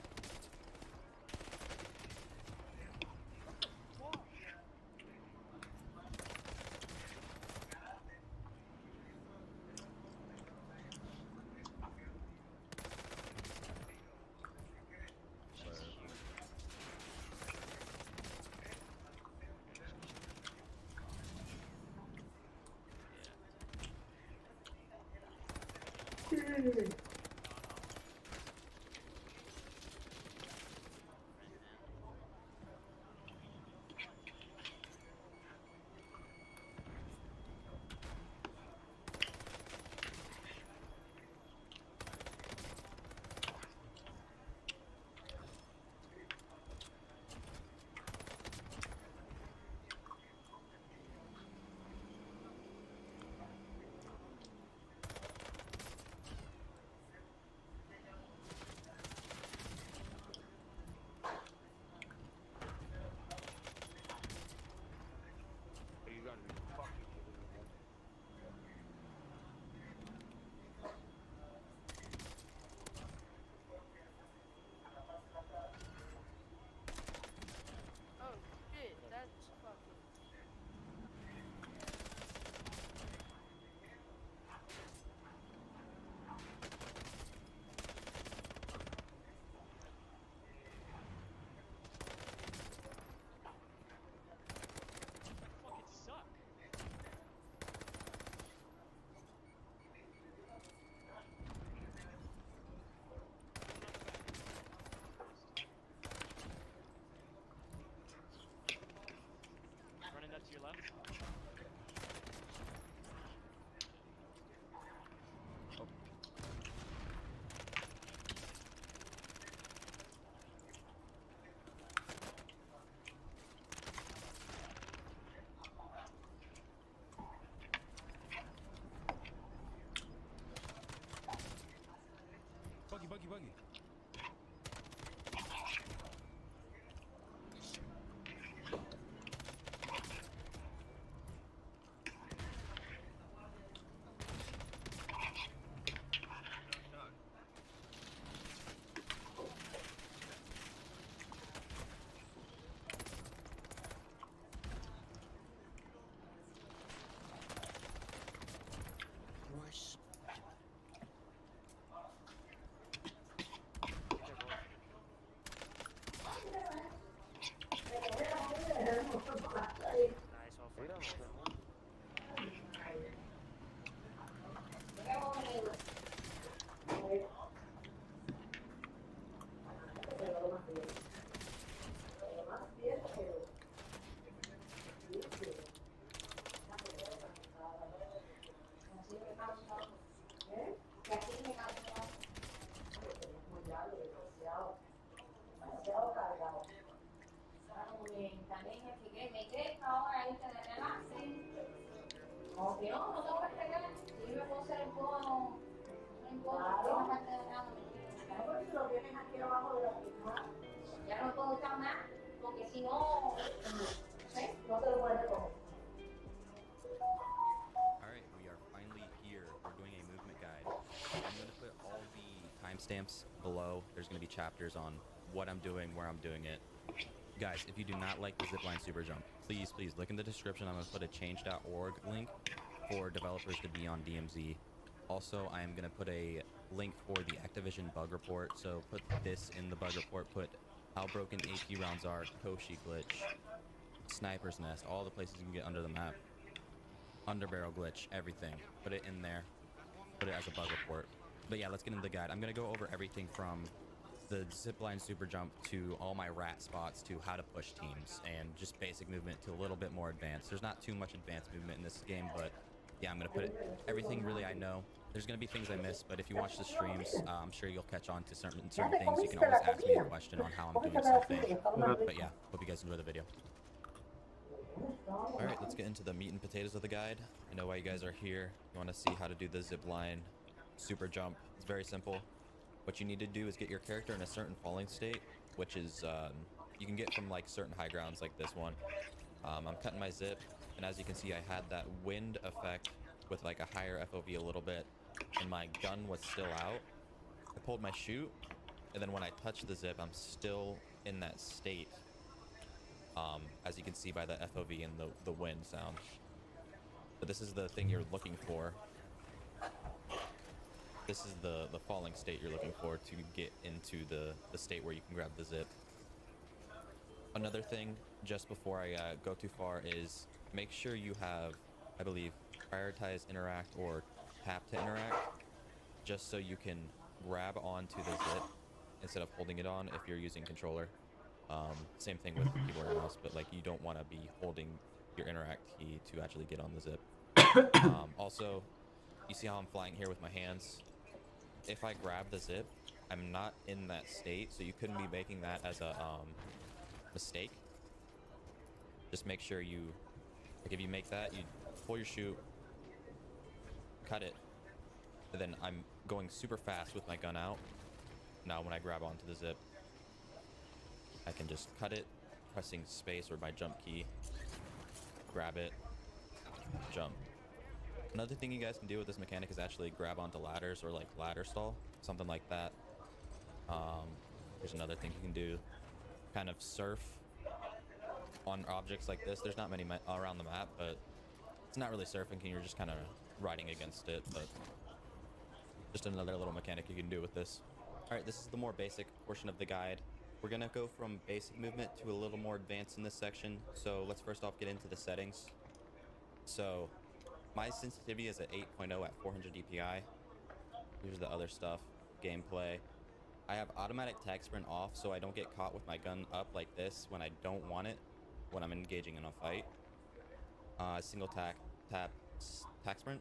También me quedé ahora ahí que me relaxen. O que no te puedes pegar. Si yo me puedo hacer el cono, no importa, esa parte de nada. Claro, porque si lo tienes aquí abajo de la pizarra, ya no puedo usar más, porque si no, no te lo puedes recoger. Alright, we are finally here. We're doing a movement guide. I'm going to put all the timestamps below. There's going to be chapters on what I'm doing, where I'm doing it. Guys, if you do not like the zipline super jump, please look in the description. I'm going to put a change.org link for developers to be on DMZ. Also, I am going to put a link for the Activision bug report. So put this in the bug report. Put how broken AP rounds are, Koshi glitch, Sniper's Nest, all the places you can get under the map. Underbarrel glitch, everything. Put it in there. Put it as a bug report. But yeah, let's get into the guide. I'm going to go over everything from the zipline super jump to all my rat spots to how to push teams and just basic movement to a little bit more advanced. There's not too much advanced movement in this game, but yeah, I'm going to put everything really I know. There's going to be things I miss, but if you watch the streams, I'm sure you'll catch on to certain things. You can always ask me a question on how I'm doing something. But yeah, hope you guys enjoy the video. Alright, let's get into the meat and potatoes of the guide. I know why you guys are here. You want to see how to do the zipline super jump. It's very simple. What you need to do is get your character in a certain falling state, which is you can get from like certain high grounds like this one. I'm cutting my zip, and as you can see, I had that wind effect with like a higher FOV a little bit, and my gun was still out. I pulled my chute, and then when I touched the zip, I'm still in that state. As you can see by the FOV and the wind sound. But this is the thing you're looking for. This is the falling state you're looking for to get into the state where you can grab the zip. Another thing, just before I go too far, is make sure you have, I believe, prioritize interact or tap to interact, just so you can grab onto the zip instead of holding it on if you're using controller. Same thing with keyboard and mouse, but like you don't want to be holding your interact key to actually get on the zip. Also, you see how I'm flying here with my hands? If I grab the zip, I'm not in that state, so you couldn't be making that as a mistake. Just make sure you, like if you make that, you pull your chute, cut it, and then I'm going super fast with my gun out. Now when I grab onto the zip, I can just cut it, pressing space or my jump key, grab it, jump. Another thing you guys can do with this mechanic is actually grab onto ladders or like ladder stall, something like that. There's another thing you can do, kind of surf on objects like this. There's not many around the map, but it's not really surfing, you're just kind of riding against it, but just another little mechanic you can do with this. Alright, this is the more basic portion of the guide. We're gonna go from basic movement to a little more advanced in this section. So let's first off get into the settings. So my sensitivity is at 8.0 at 400 DPI. Here's the other stuff. Gameplay. I have automatic tac sprint off so I don't get caught with my gun up like this when I don't want it, when I'm engaging in a fight. Single tac sprint.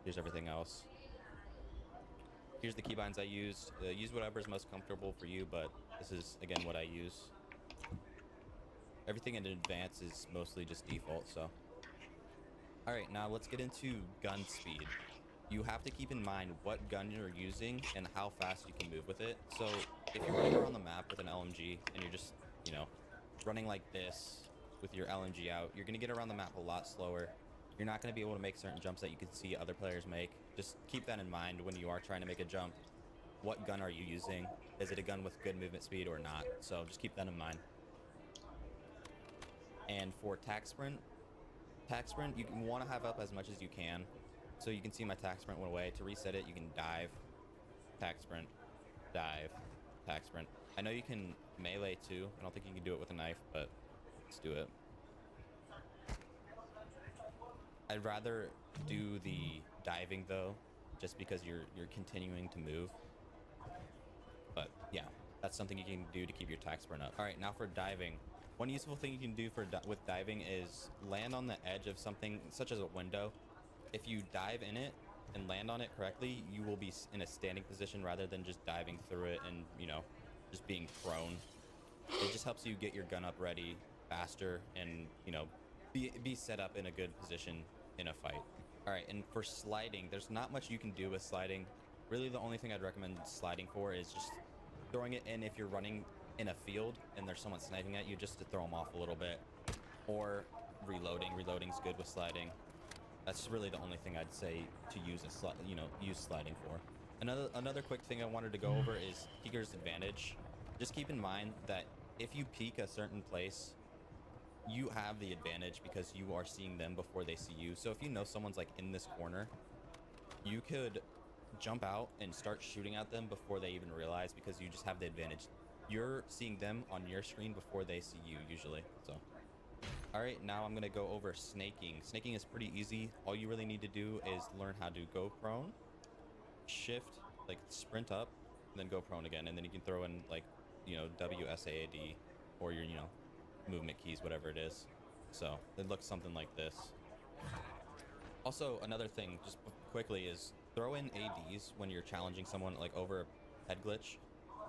Here's everything else. Here's the keybinds I used. Use whatever is most comfortable for you, but this is, again, what I use. Everything in advance is mostly just default, so. Alright, now let's get into gun speed. You have to keep in mind what gun you're using and how fast you can move with it. So, if you're running around the map with an LMG and you're just, you know, running like this with your LMG out, you're going to get around the map a lot slower. You're not going to be able to make certain jumps that you can see other players make. Just keep that in mind when you are trying to make a jump. What gun are you using? Is it a gun with good movement speed or not? So just keep that in mind. And for tac sprint, you want to have up as much as you can. So you can see my tac sprint went away. To reset it, you can dive, tac sprint, dive, tac sprint. I know you can melee too. I don't think you can do it with a knife, but let's do it. I'd rather do the diving though, just because you're continuing to move. But yeah, that's something you can do to keep your tax burn up. All right, now for diving. One useful thing you can do with diving is land on the edge of something such as a window. If you dive in it and land on it correctly, you will be in a standing position rather than just diving through it and, you know, just being prone. It just helps you get your gun up ready faster and, you know, be set up in a good position in a fight. All right, and for sliding, there's not much you can do with sliding. Really, the only thing I'd recommend sliding for is just throwing it in if you're running in a field and there's someone sniping at you, just to throw them off a little bit. Or reloading. Reloading's good with sliding. That's really the only thing I'd say to use use sliding for. Another quick thing I wanted to go over is peeker's advantage. Just keep in mind that if you peek a certain place, you have the advantage because you are seeing them before they see you. So if you know someone's like in this corner, you could jump out and start shooting at them before they even realize, because you just have the advantage. You're seeing them on your screen before they see you usually. So all right, now I'm gonna go over snaking. Snaking is pretty easy. All you really need to do is learn how to go prone, shift, like sprint up, and then go prone again, and then you can throw in like, you know, WSAAD or your, you know, movement keys, whatever it is. So it looks something like this. Also, another thing just quickly is throw in ADs when you're challenging someone like over a head glitch.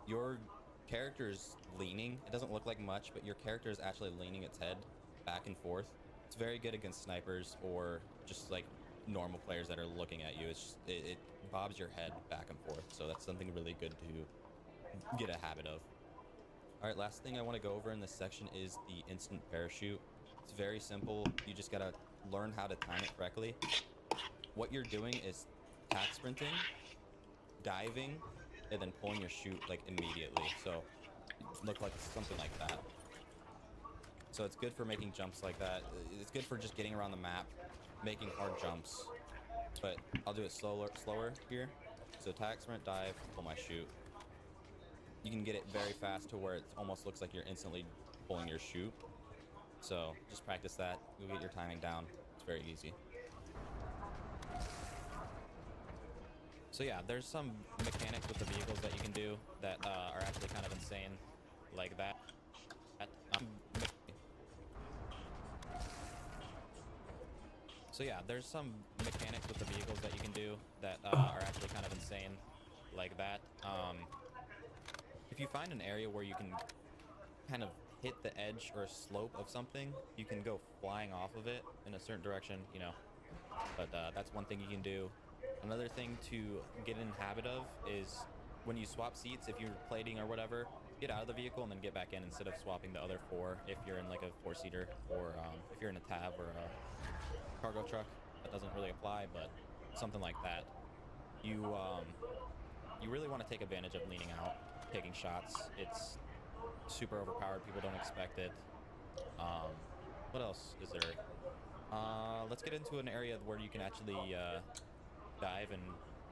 Your character is leaning. It doesn't look like much, but your character is actually leaning its head back and forth. It's very good against snipers or just like normal players that are looking at you. It's just, it bobs your head back and forth, so that's something really good to get a habit of. All right, last thing I want to go over in this section is the instant parachute. It's very simple. You just gotta learn how to time it correctly. What you're doing is tack sprinting, diving, and then pulling your chute like immediately. So look like something like that. So it's good for making jumps like that. It's good for just getting around the map, making hard jumps. But I'll do it slower here. So tack, sprint, dive, pull my chute. You can get it very fast to where it almost looks like you're instantly pulling your chute. So just practice that. You'll get your timing down. It's very easy. So yeah, there's some mechanics with the vehicles that you can do that are actually kind of insane, like that. So yeah, there's some mechanics with the vehicles that you can do that are actually kind of insane, like that. If you find an area where you can kind of hit the edge or slope of something, you can go flying off of it in a certain direction, you know. But that's one thing you can do. Another thing to get in the habit of is when you swap seats, if you're plating or whatever, get out of the vehicle and then get back in instead of swapping the other four if you're in like a four-seater, or if you're in a tab or a cargo truck. That doesn't really apply, but something like that. You really want to take advantage of leaning out, taking shots. It's super overpowered. People don't expect it. What else is there? Let's get into an area where you can actually dive and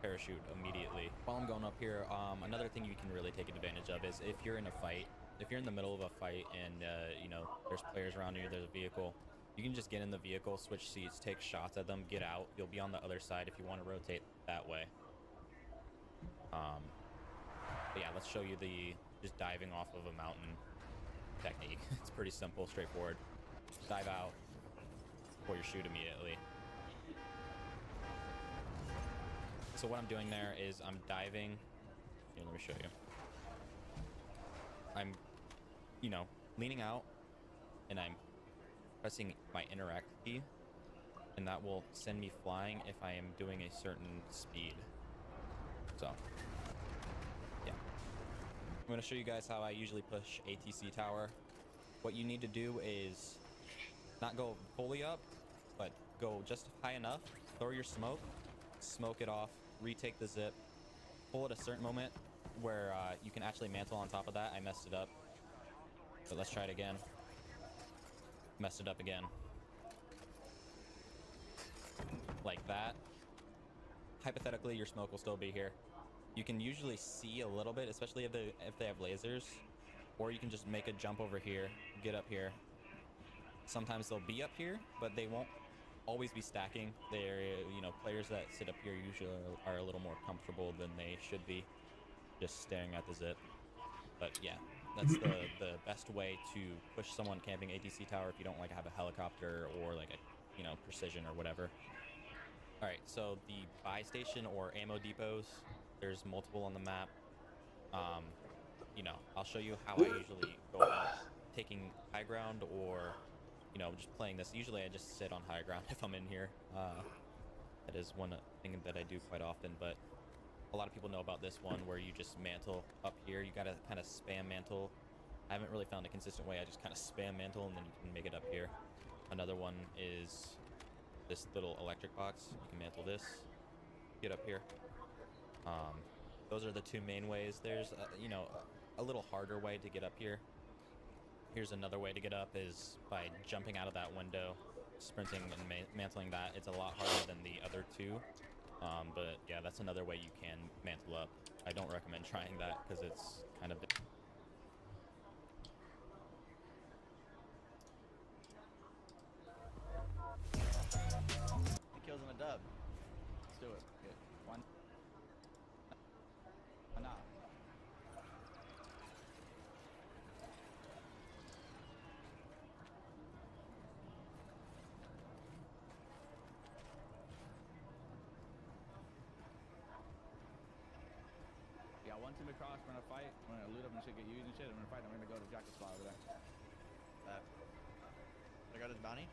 parachute immediately. While I'm going up here, another thing you can really take advantage of is if you're in a fight, if you're in the middle of a fight and you know, there's players around you, there's a vehicle, you can just get in the vehicle, switch seats, take shots at them, get out. You'll be on the other side if you want to rotate that way. But yeah, let's show you the just diving off of a mountain technique. It's pretty simple, straightforward. Dive out, pull your chute immediately. So what I'm doing there is I'm diving. Here, let me show you. I'm, you know, leaning out, and I'm pressing my interact key, and that will send me flying if I am doing a certain speed. So, yeah. I'm going to show you guys how I usually push ATC tower. What you need to do is not go fully up, but go just high enough, throw your smoke it off, retake the zip, pull at a certain moment where you can actually mantle on top of that. I messed it up, but let's try it again. Messed it up again. Like that. Hypothetically, your smoke will still be here. You can usually see a little bit, especially if they have lasers, or you can just make a jump over here, get up here. Sometimes they'll be up here, but they won't always be stacking. They're, you know, players that sit up here usually are a little more comfortable than they should be, just staring at the zip. But yeah, that's the best way to push someone camping ATC tower if you don't like have a helicopter or like a, you know, precision or whatever. All right, so the buy station or ammo depots, there's multiple on the map. You know, I'll show you how I usually go about taking high ground or, you know, just playing this. Usually I just sit on high ground if I'm in here. That is one thing that I do quite often, but a lot of people know about this one where you just mantle up here. You gotta kind of spam mantle. I haven't really found a consistent way. I just kind of spam mantle and then you can make it up here. Another one is this little electric box. You can mantle this, get up here. Those are the two main ways. There's, you know, a little harder way to get up here. Here's another way to get up is by jumping out of that window, sprinting and mantling that. It's a lot harder than the other two. But yeah, that's another way you can mantle up. I don't recommend trying that because it's kind of... Kills in a dub. Let's do it. Good. One. Nah. Yeah, one team across. We're gonna fight. We're gonna loot up and shit, get used and shit. And we're gonna fight. And we're gonna go to Jack's spot over there. I got his bounty.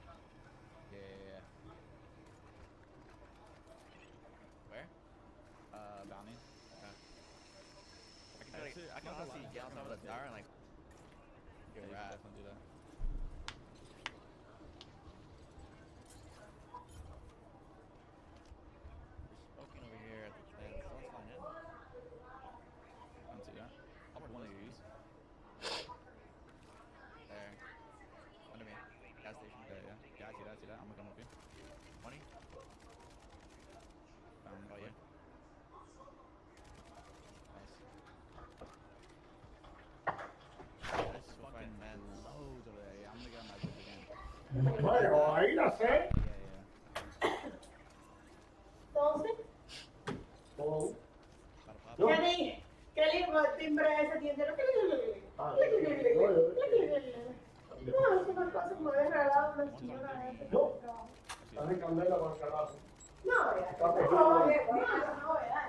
Yeah. Where? Bounty. Okay. I can honestly get on top of the tower and like. Yeah, you can definitely do that. We're smoking over here at the fence. Someone's flying in. I don't see that. I'll put one of these. There. Under me. Gas station. Yeah. Yeah, I see that. I'm gonna come with you. 20. Found about you. Nice. This is fucking man. Loads over there. Yeah, I'm gonna get on my book again. Bueno, ahí la sé. Kenny, qué lindo el timbre ese timbre. No, es una cosa muy regalada, una chingona. Estás en candela con el carajo. No,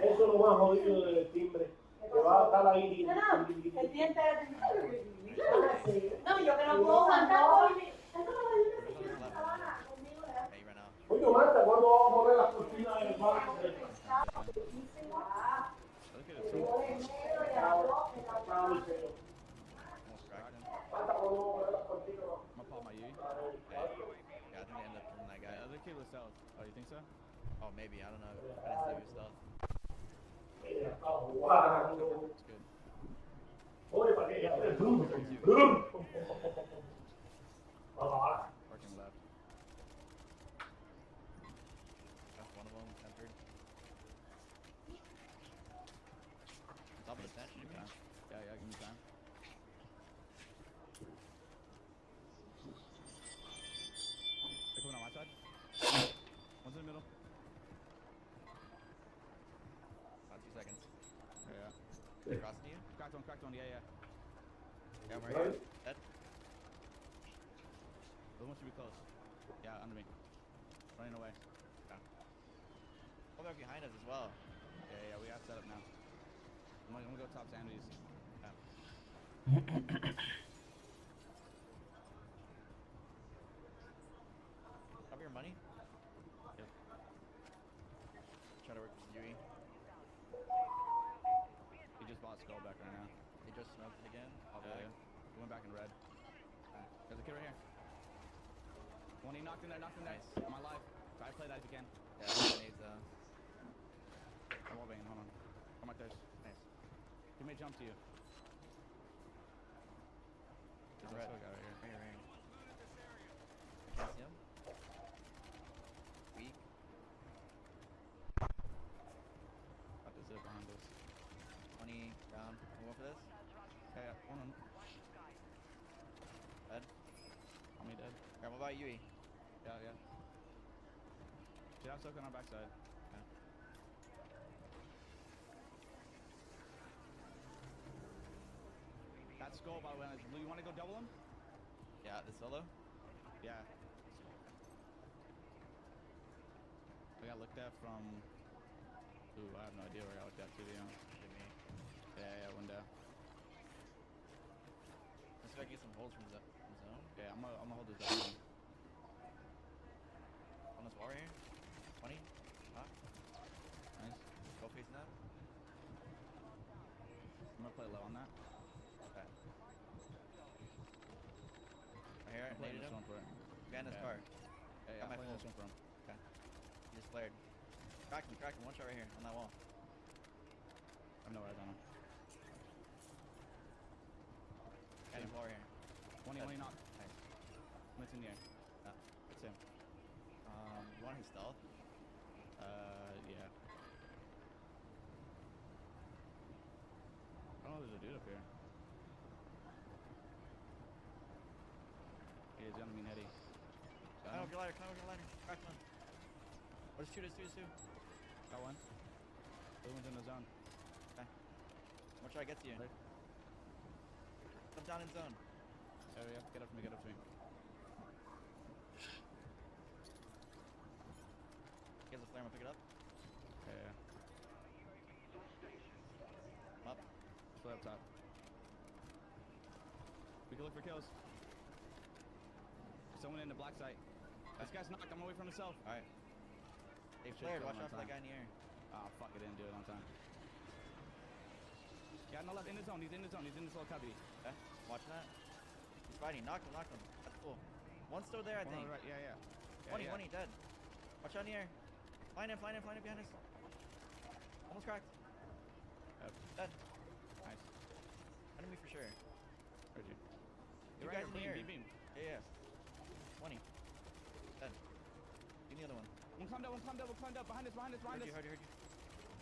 Eso es lo más jodido del timbre. Que va a estar ahí. El diente no, yo que no puedo aguantar hoy. Oye, Marta, ¿cuándo vamos a poner las cortinas del bar? I'm gonna pop my Yui. Yeah, I think they ended up killing that guy. The other kid was south. Oh, you think so? Oh, maybe. I don't know. I didn't see his stuff. It's good. Working left. That's one of them. Entered. Top of the tent. Give me time. Yeah, give me time. They're coming on my side. One's in the middle. About 2 seconds. Yeah. They crossed to you? Cracked one, yeah. Yeah, we're here. Dead. Those ones should be close. Yeah, under me. Running away. Yeah. Oh, they're behind us as well. Yeah, we have set up now. I'm gonna go top sandwiches. Yeah. Have your money? Yep. Try to work with Yui. He just bought skull back right now. He just smoked it again? Yeah. He went back in red. There's a kid right here. One he knocked in there. Nice. I'm alive. Try to play that if you can. Yeah, grenades I'm wall banging, hold on. Come right there. Nice. He may jump to you. There's a skull guy right here. Right. Can't see him. Weak. Got the zip behind us. 20 down. One for this? Okay, one on. Dead. On me dead. Alright, what about Yui? Yeah. Should have soak on our backside. Okay. That's skull, by the way. You want to go double him? Yeah, the solo? Yeah. I got looked at from... Ooh, I have no idea where I got looked at, to be honest. Yeah, window. Let's try to get some holds from zone. Yeah, I'm gonna hold this zone. On this wall right here. 20. Knock. Nice. Go facing that. I'm gonna play low on that. Okay. Right here, naded him. Behind this car. Yeah, Got my playing full. this one for him. Okay. He just flared. Crack him. One shot right here on that wall. I know where I was on him. Got him floor here. 20 knock. Nice. It's in the air. It's him. You want his stealth? Yeah. I don't know if there's a dude up here. Hey, he's gonna mean Eddie. Climb over your ladder. Crack one. Or just shoot us. Got one. The other one's in the zone. Okay. I'm gonna try to get to you. Right. Come down in zone. Oh, yeah. Get up to me. Get the flare, I'm gonna pick it up. Yeah. I'm up. Play up top. We can look for kills. Someone in the black site. This guy's knocked. I'm away from himself. Alright. They flared. Watch out for that guy in the air. Oh, fuck. I didn't do it on time. Yeah, no left. In the zone. He's in this little cubby. Okay. Watching that. He's fighting. Knocked him. That's cool. One's still there, I think. Right. Yeah. 20, dead. Watch out in the air. Find him behind us. Almost cracked. Dead. Nice. Enemy for sure. Heard you. Two guys in the air. Beam. Yeah. 20. Dead. Give me the other one. One climbed up. Behind us. Heard you.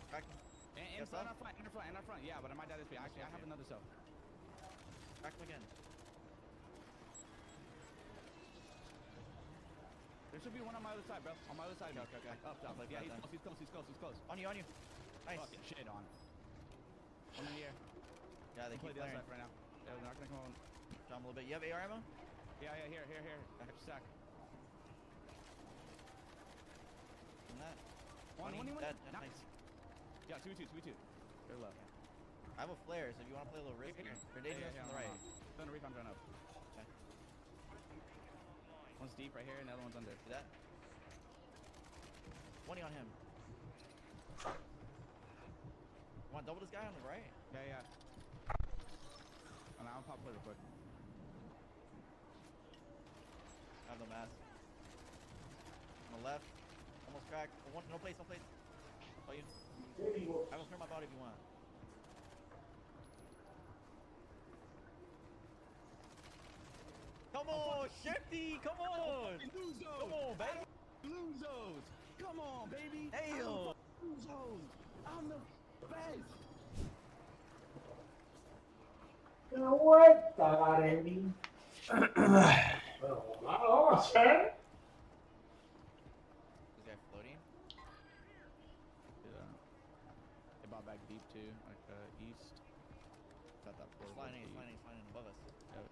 Cracked him. In our front. Yeah, but I might die this way. Actually, I have another cell. Cracked him again. There should be one on my other side, bro. On my other side. Okay. Up top. Yeah, he's close. On you. Nice. Fucking shit on. One in the air. Yeah, they play keep the other flaring. side right now. They're not gonna come on. Jump a little bit. You have AR ammo? Yeah, here. I have stack. And that. One. Dead. Nice. Yeah, 2v2. They're low. I have a flare, so if you want to play a little risky, grenade on the right. Done a recon run up. Okay. One's deep right here, and the other one's under. See that? 20 on him. Want to double this guy on the right? Yeah. And I'll pop play real quick. I have no mask. On the left. Almost cracked. No place. Oh, you. I will clear my body if you want. Come on, Shifty! Come on! Come on, baby! Blue zones! Come on, baby! Hail! Blue zones! I'm the best! Vuelta, Garemi. Pero no va a ser. Is guy floating? Yeah. They bought back deep too, like east. It's at that He's flying above us. Yep.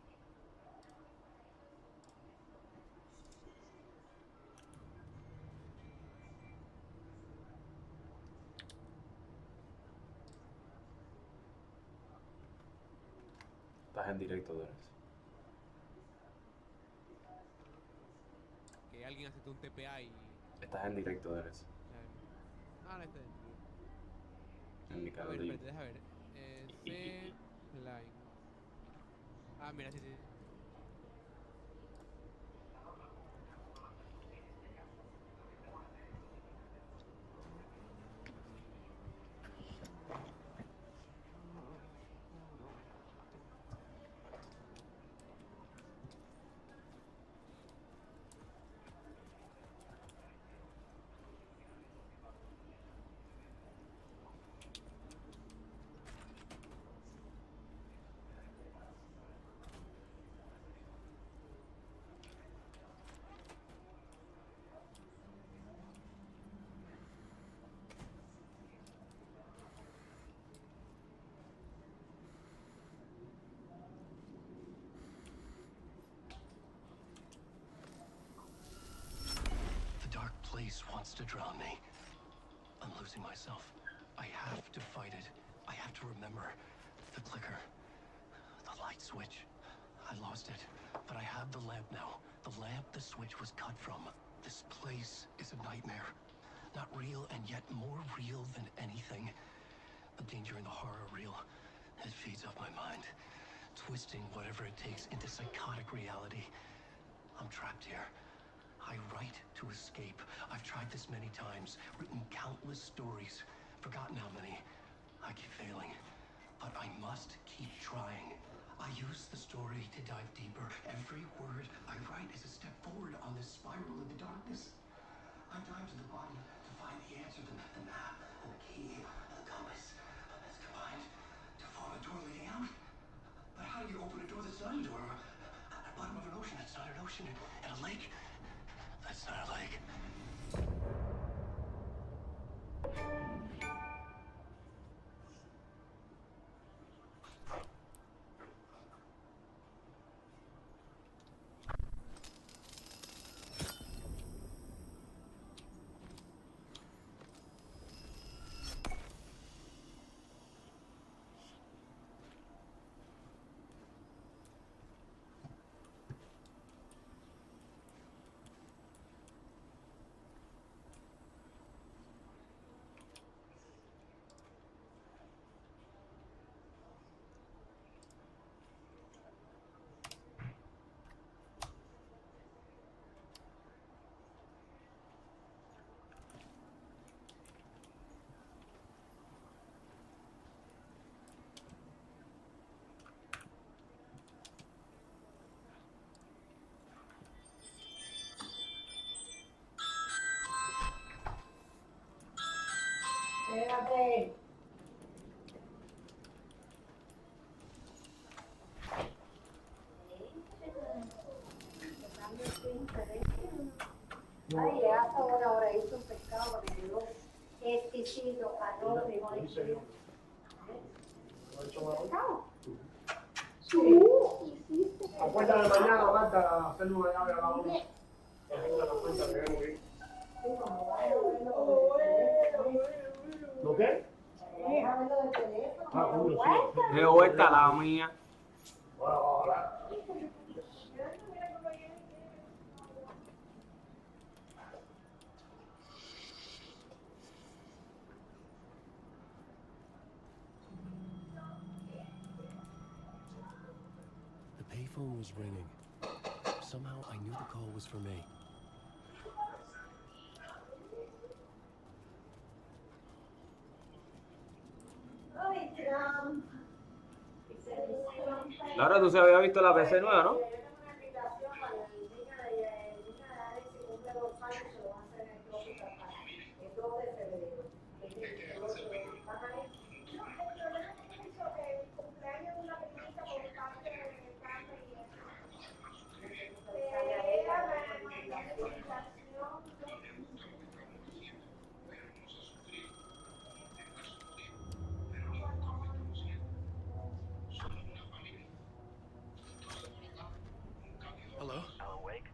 Estás en directo, Torres. Que alguien aceptó un TPA y... Estás en directo, Torres. No está En mi A canal ver, de espérate, deja ver. C line. Mira, sí. wants to drown me. I'm losing myself. I have to fight it. I have to remember the clicker, the light switch. I lost it, but I have the lamp now. The lamp the switch was cut from. This place is a nightmare. Not real, and yet more real than anything. The danger and the horror real. It feeds off my mind, twisting whatever it takes into psychotic reality. I'm trapped here. I write to escape. I've tried this many times, written countless stories, forgotten how many. I keep failing, but I must keep trying. I use the story to dive deeper. Every word I write is a step forward on this spiral in the darkness. I dive to the bottom to find the answer, the map, and the key, and the compass. It's combined to form a door leading out. But how do you open a door that's not a door? At the bottom of an ocean that's not an ocean, and a lake that's not a lake. Espérate. Ay, le hace una hora hizo un pescado que quedó exquisito, arroz, frijoles. ¿Pescado? Sí. Acuérdate de mañana, Marta, hacerle una llave a la hora. Que tenga la cuenta que vengo aquí. ¿No qué? Déjame lo del teléfono. Ah, uno, sí. De vuelta la mía. Bueno, ahora. The payphone was ringing. Somehow I knew the call was for me. Laura, tú se había visto la PC nueva, ¿no? Hello? Awake?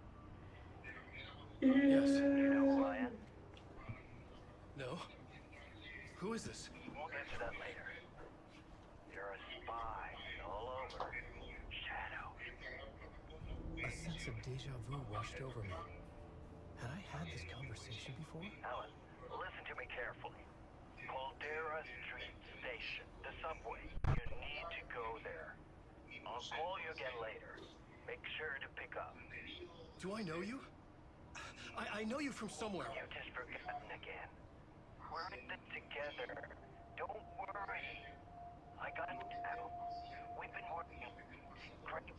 Yes. You know who I am? No. Who is this? We'll get to that later. You're a spy all over. Shadow. A sense of deja vu washed over me. Had I had this conversation before? Allan, listen to me carefully. Caldera Street Station, the subway. You need to go there. I'll call you again later. Make sure to pick up. Do I know you? I know you from somewhere. You've just forgotten again. We're in it together. Don't worry. I got it now. We've been working. Great.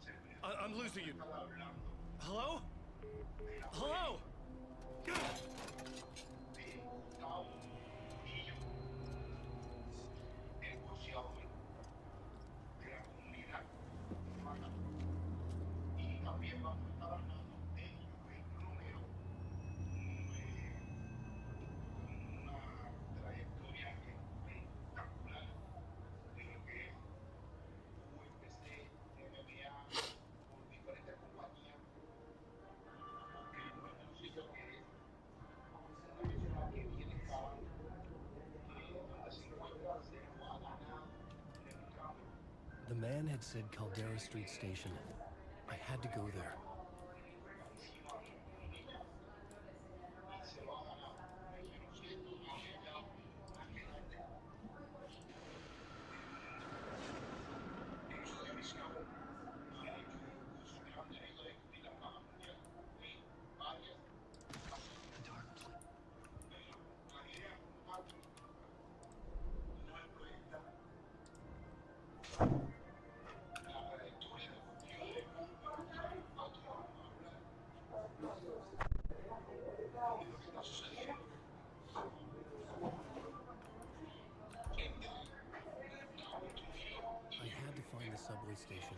I'm losing you. Hello? Hello? man had said Caldera Street Station. I had to go there. I had to find the subway station.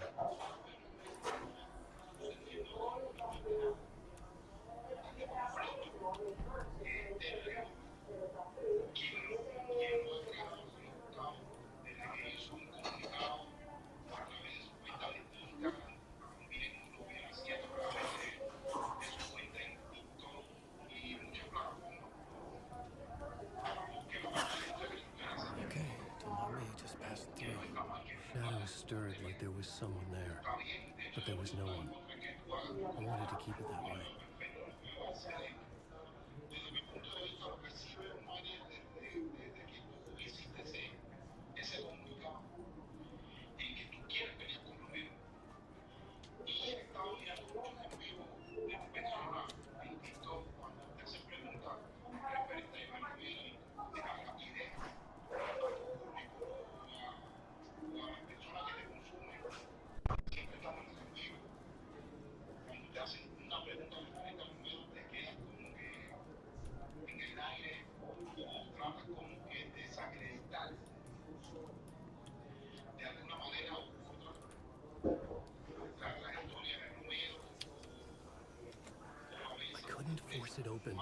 Okay, Tomami just passed through. Shadows stirred like there was someone there, but there was no one. I wanted to keep it that way. I couldn't force it open.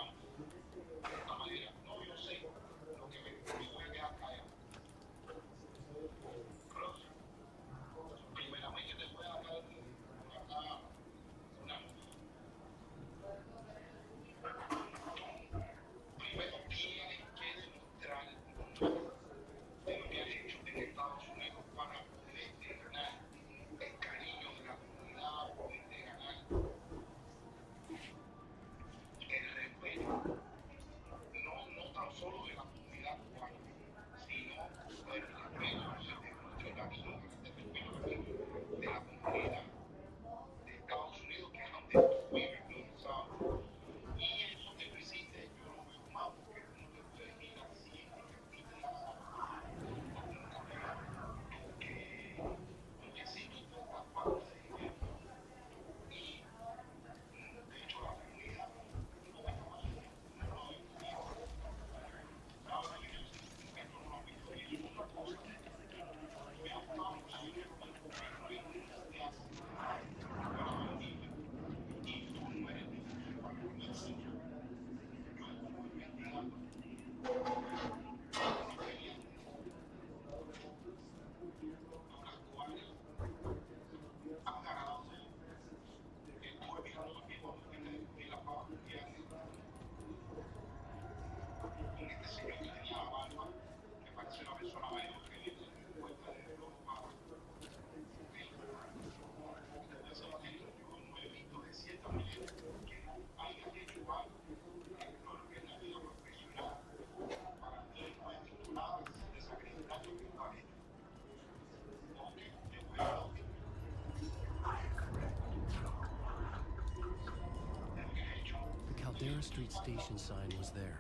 Caldera Street Station sign was there,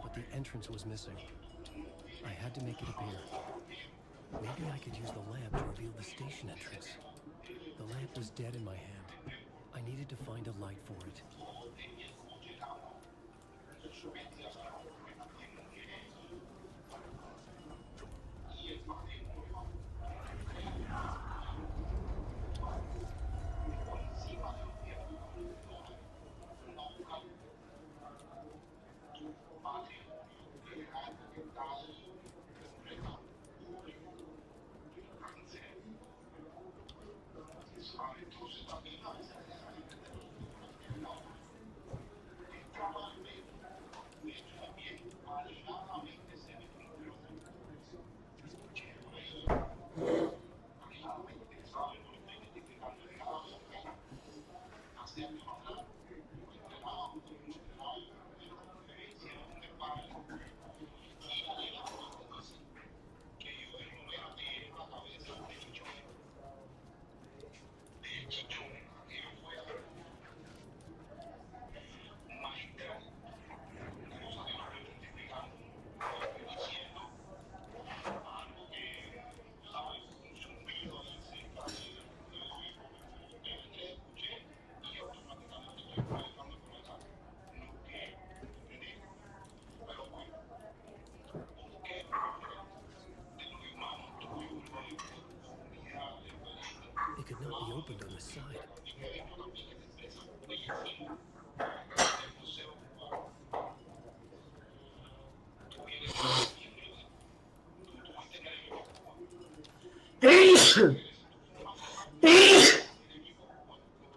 but the entrance was missing. I had to make it appear. Maybe I could use the lamp to reveal the station entrance. The lamp was dead in my hand. I needed to find a light for it. It could not be opened on the side.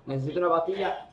Necesito una pastilla.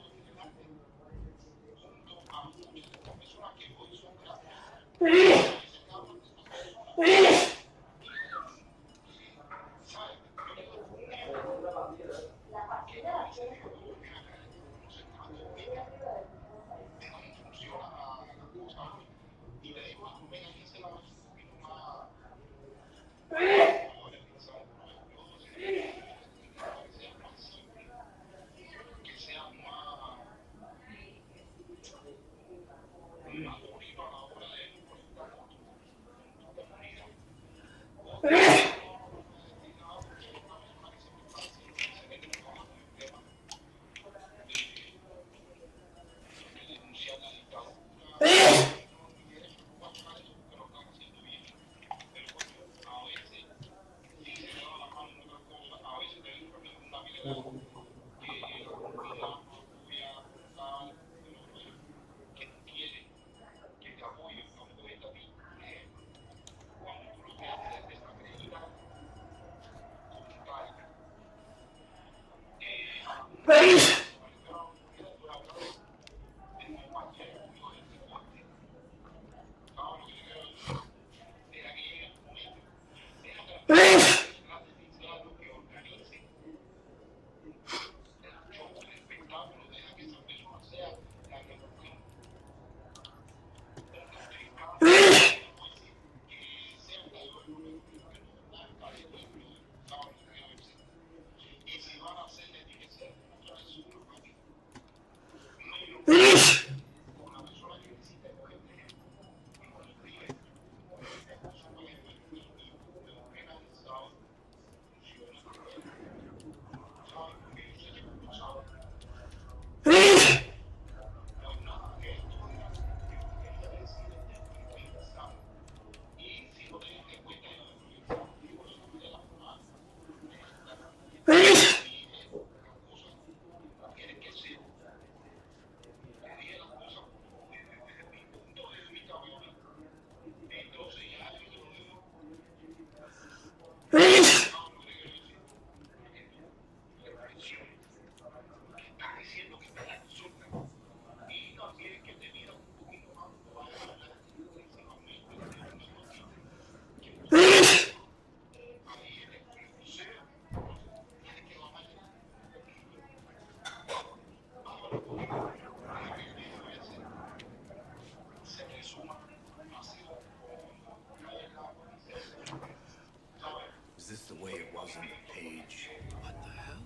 Is this the way it was on the page? What the hell?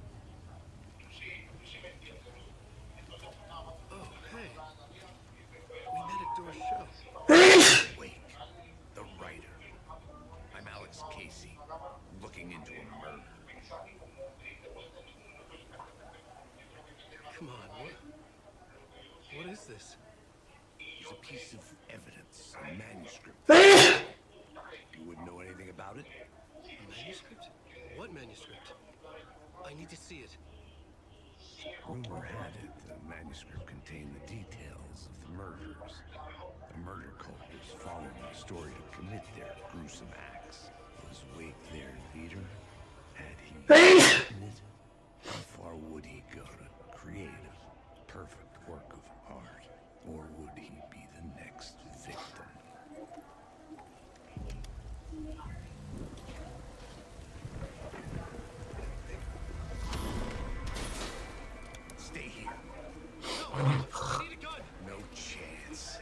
Oh, hey. We met at Door's show. Wait, the writer. I'm Alex Casey, looking into a murder. Come on, what is this? It's a piece of evidence, a manuscript. You wouldn't know anything about it? A manuscript? What manuscript? I need to see it. Rumor had it the manuscript contained the details of the murders. A murder cult was following the story to commit their gruesome acts. Was Wake their leader? Had he written it? How far would he go to create a perfect work of art? Or would he be the next victim? Stay here. No chance.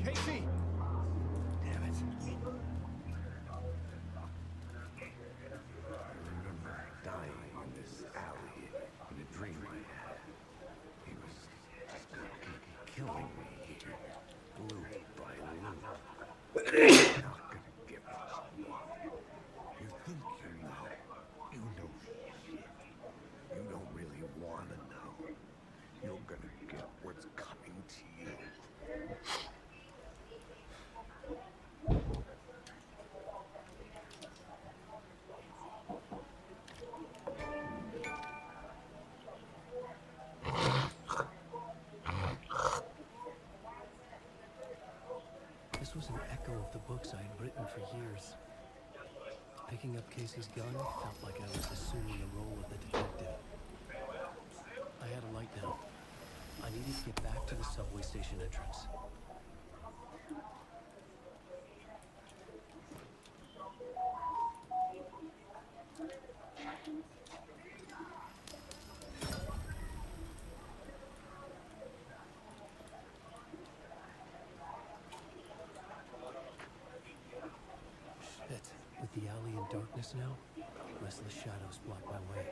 Casey! Damn it. I remember dying in this alley in a dream I had. He was killing me here, loop by loop. You're not gonna get what you want. You think you know. You know shit. You don't really want to know. You're gonna get what's coming to you. This was an echo of the books I had written for years. Picking up Casey's gun felt like I was assuming the role of the detective. I had a light now. I needed to get back to the subway station entrance. Shit. With the alley in darkness now, restless shadows block my way.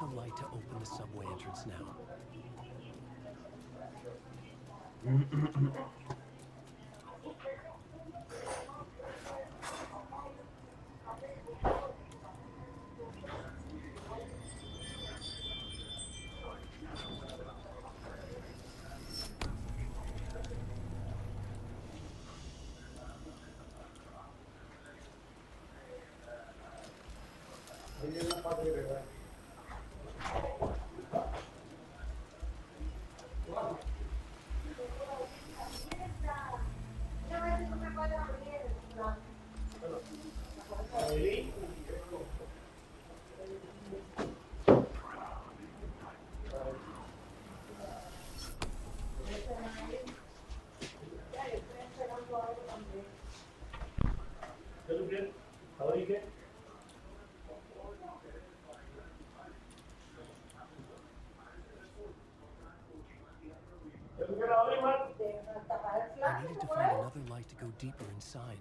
The light to open the subway entrance now. I needed to find another light to go deeper inside.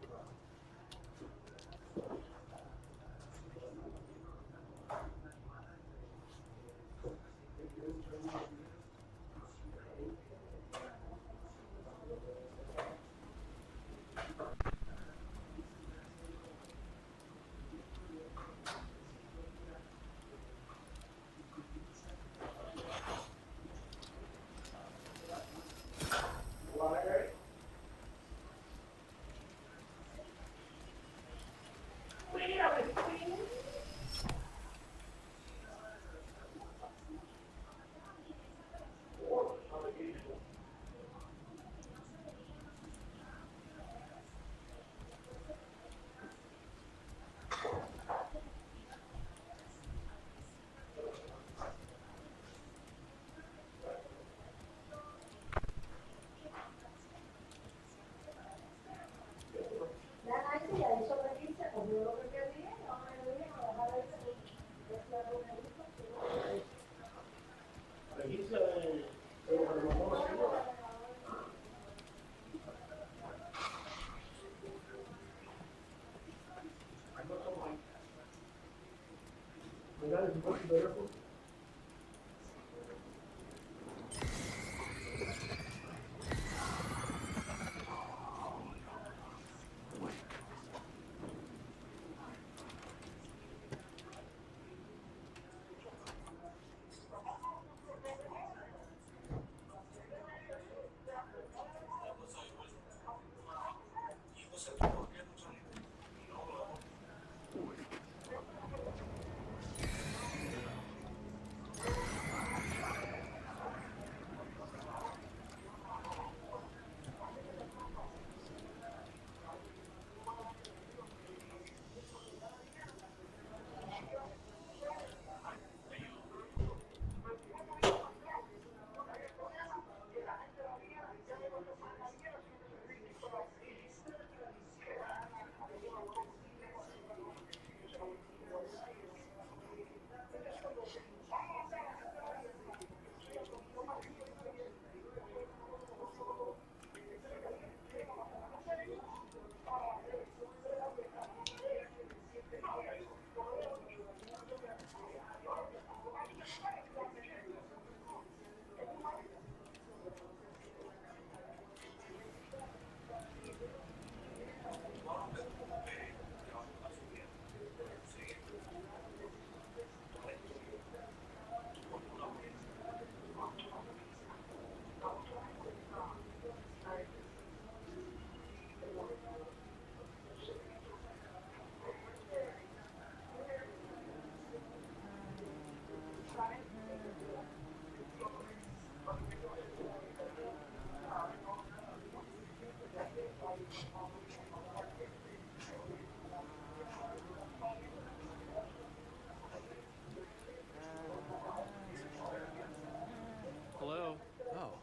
Hello. Oh.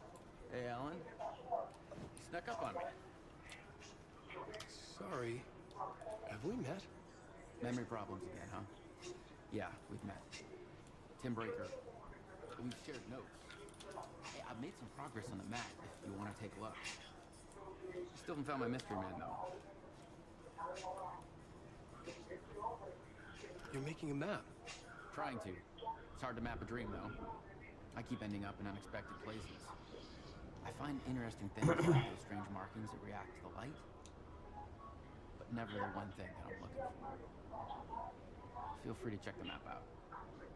Hey, Allan. You snuck up on me. Sorry. Have we met? Memory problems again, huh? Yeah, we've met. Tim Breaker. We've shared notes. Hey, I've made some progress on the map if you want to take a look. Still haven't found my mystery man, though. You're making a map. Trying to. It's hard to map a dream, though. I keep ending up in unexpected places. I find interesting things like those strange markings that react to the light, but never the one thing that I'm looking for. Feel free to check the map out.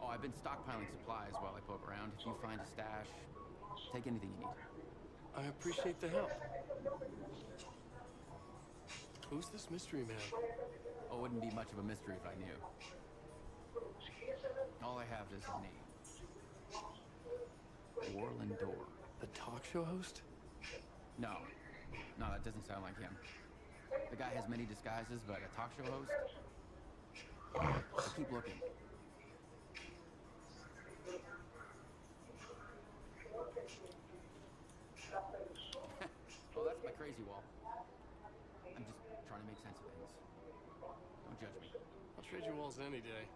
Oh, I've been stockpiling supplies while I poke around. If you find a stash, take anything you need. I appreciate the help. Who's this mystery man? Oh, it wouldn't be much of a mystery if I knew. All I have is a name. Door. The talk show host? No, that doesn't sound like him. The guy has many disguises, but a talk show host? So keep looking. Oh, that's my crazy wall. I'm just trying to make sense of things. Don't judge me. I'll trade your walls any day.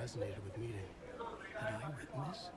resonated with meeting. Had I written this?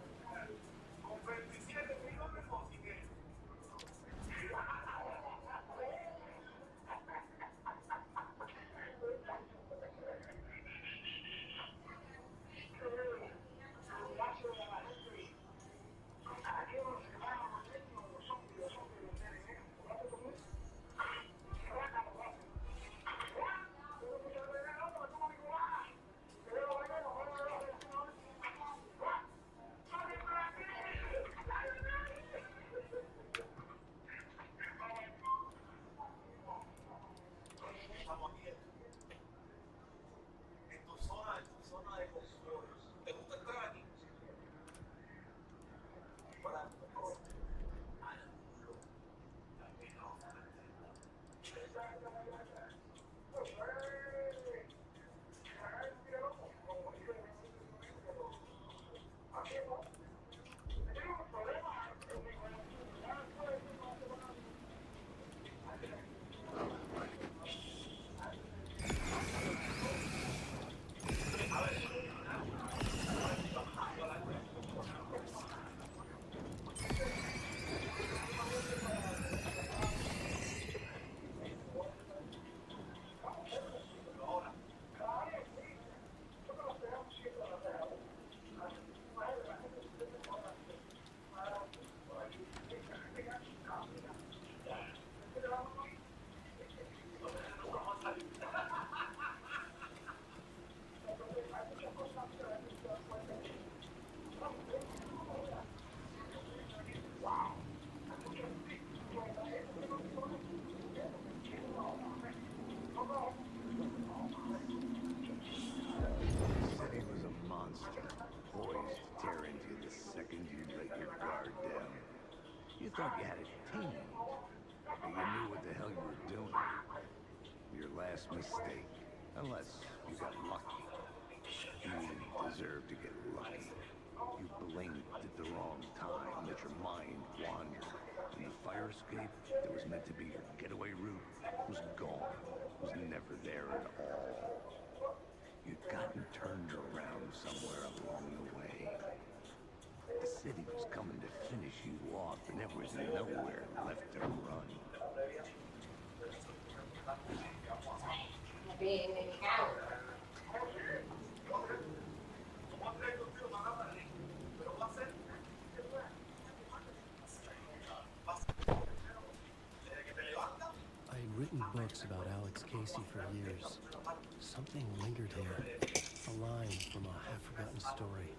Thought you had it tamed. You knew what the hell you were doing. Your last mistake. Unless you got lucky. You didn't deserve to get lucky. You blinked at the wrong time, let your mind wander. And the fire escape that was meant to be your getaway route was gone. Was never there at all. You'd gotten turned around somewhere along the way. The city was coming to finish you off, and there was nowhere left to run. I had written books about Alex Casey for years. Something lingered here. A line from a half-forgotten story.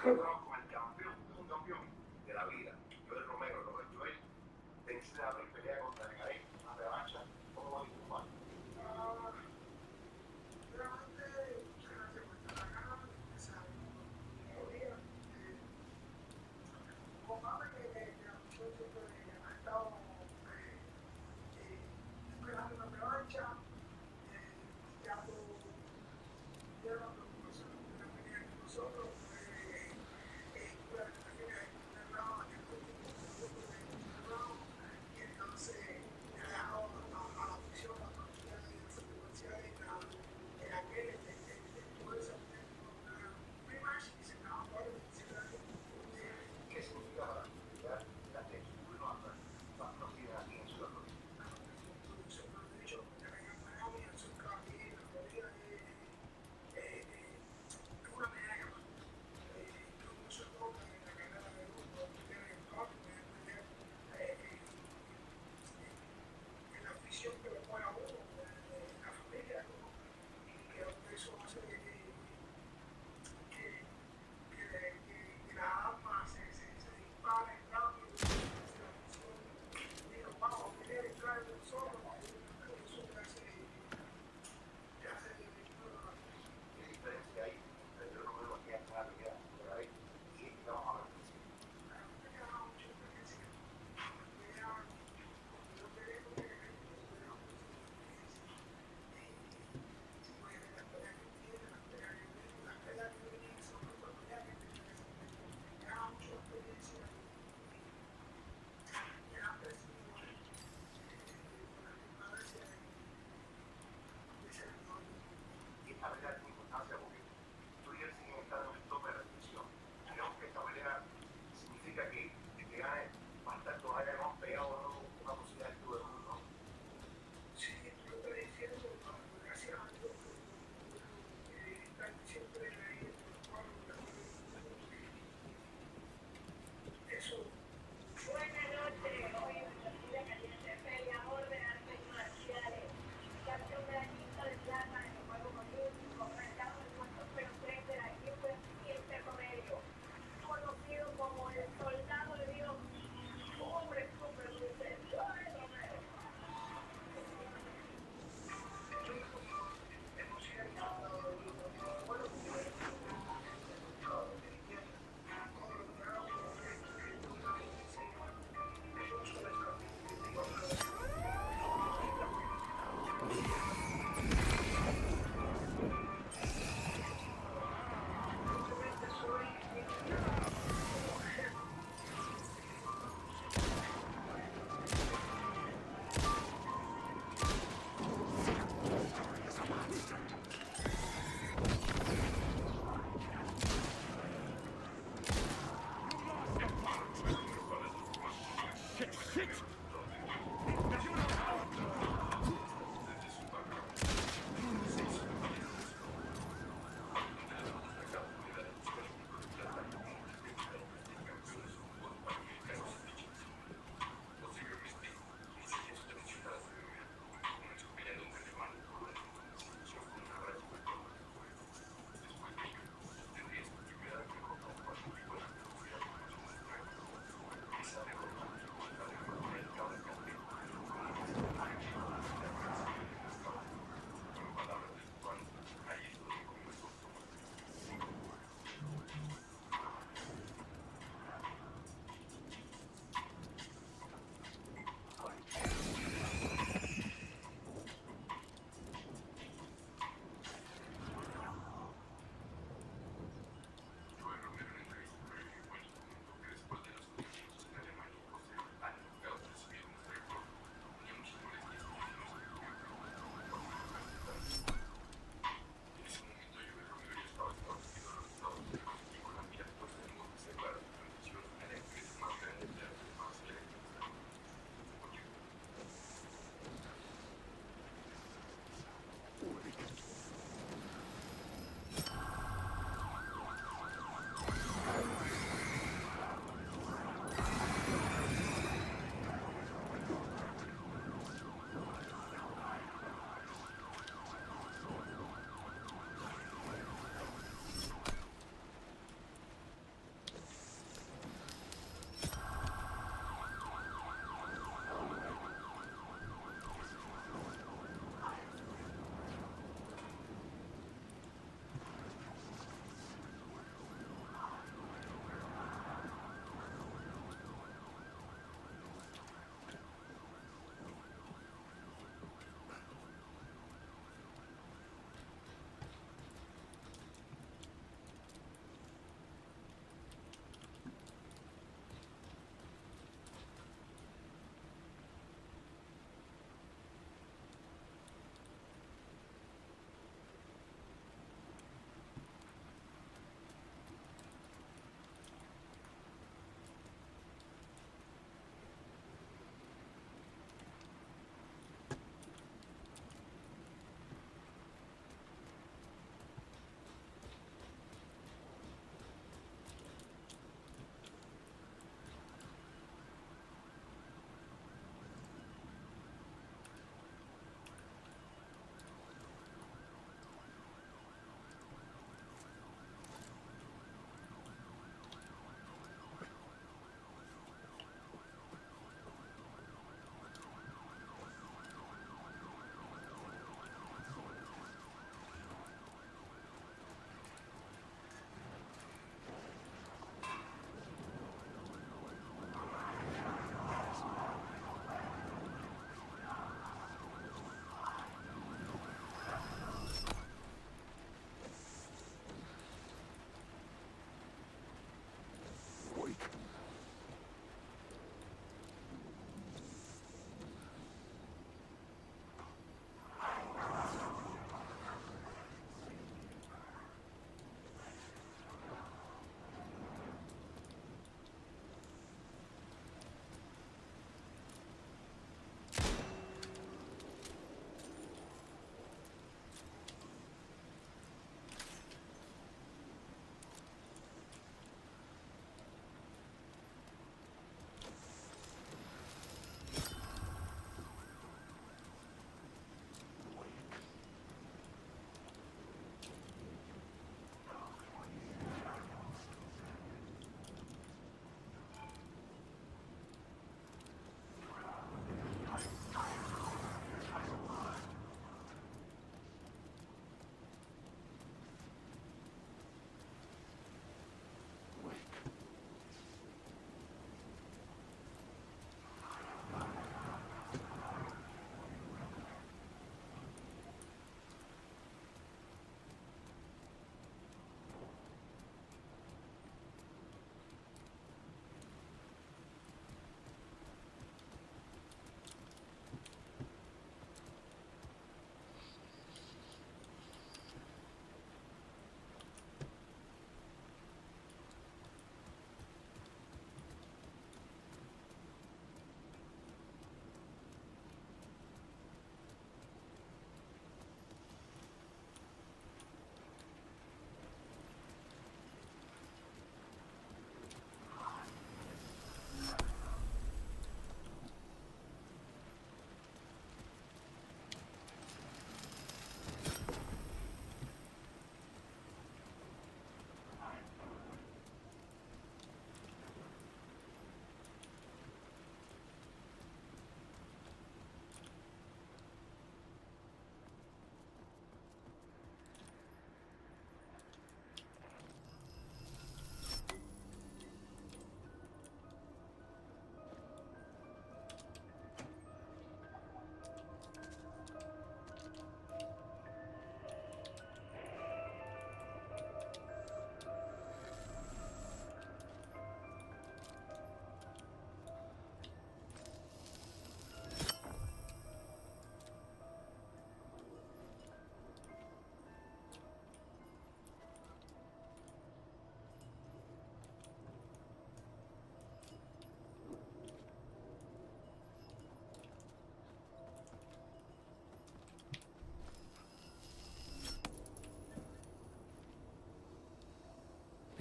Como el campeón, un campeón de la vida. Yo el Romero, Roberto, él pensé abrir pelea contra el Caribe, una revancha, todo va a triunfar. Realmente, muchas gracias por estar acá, esa teoría. Compadre que siempre ha estado esperando una revancha, ya por la preocupación de la pelea con nosotros.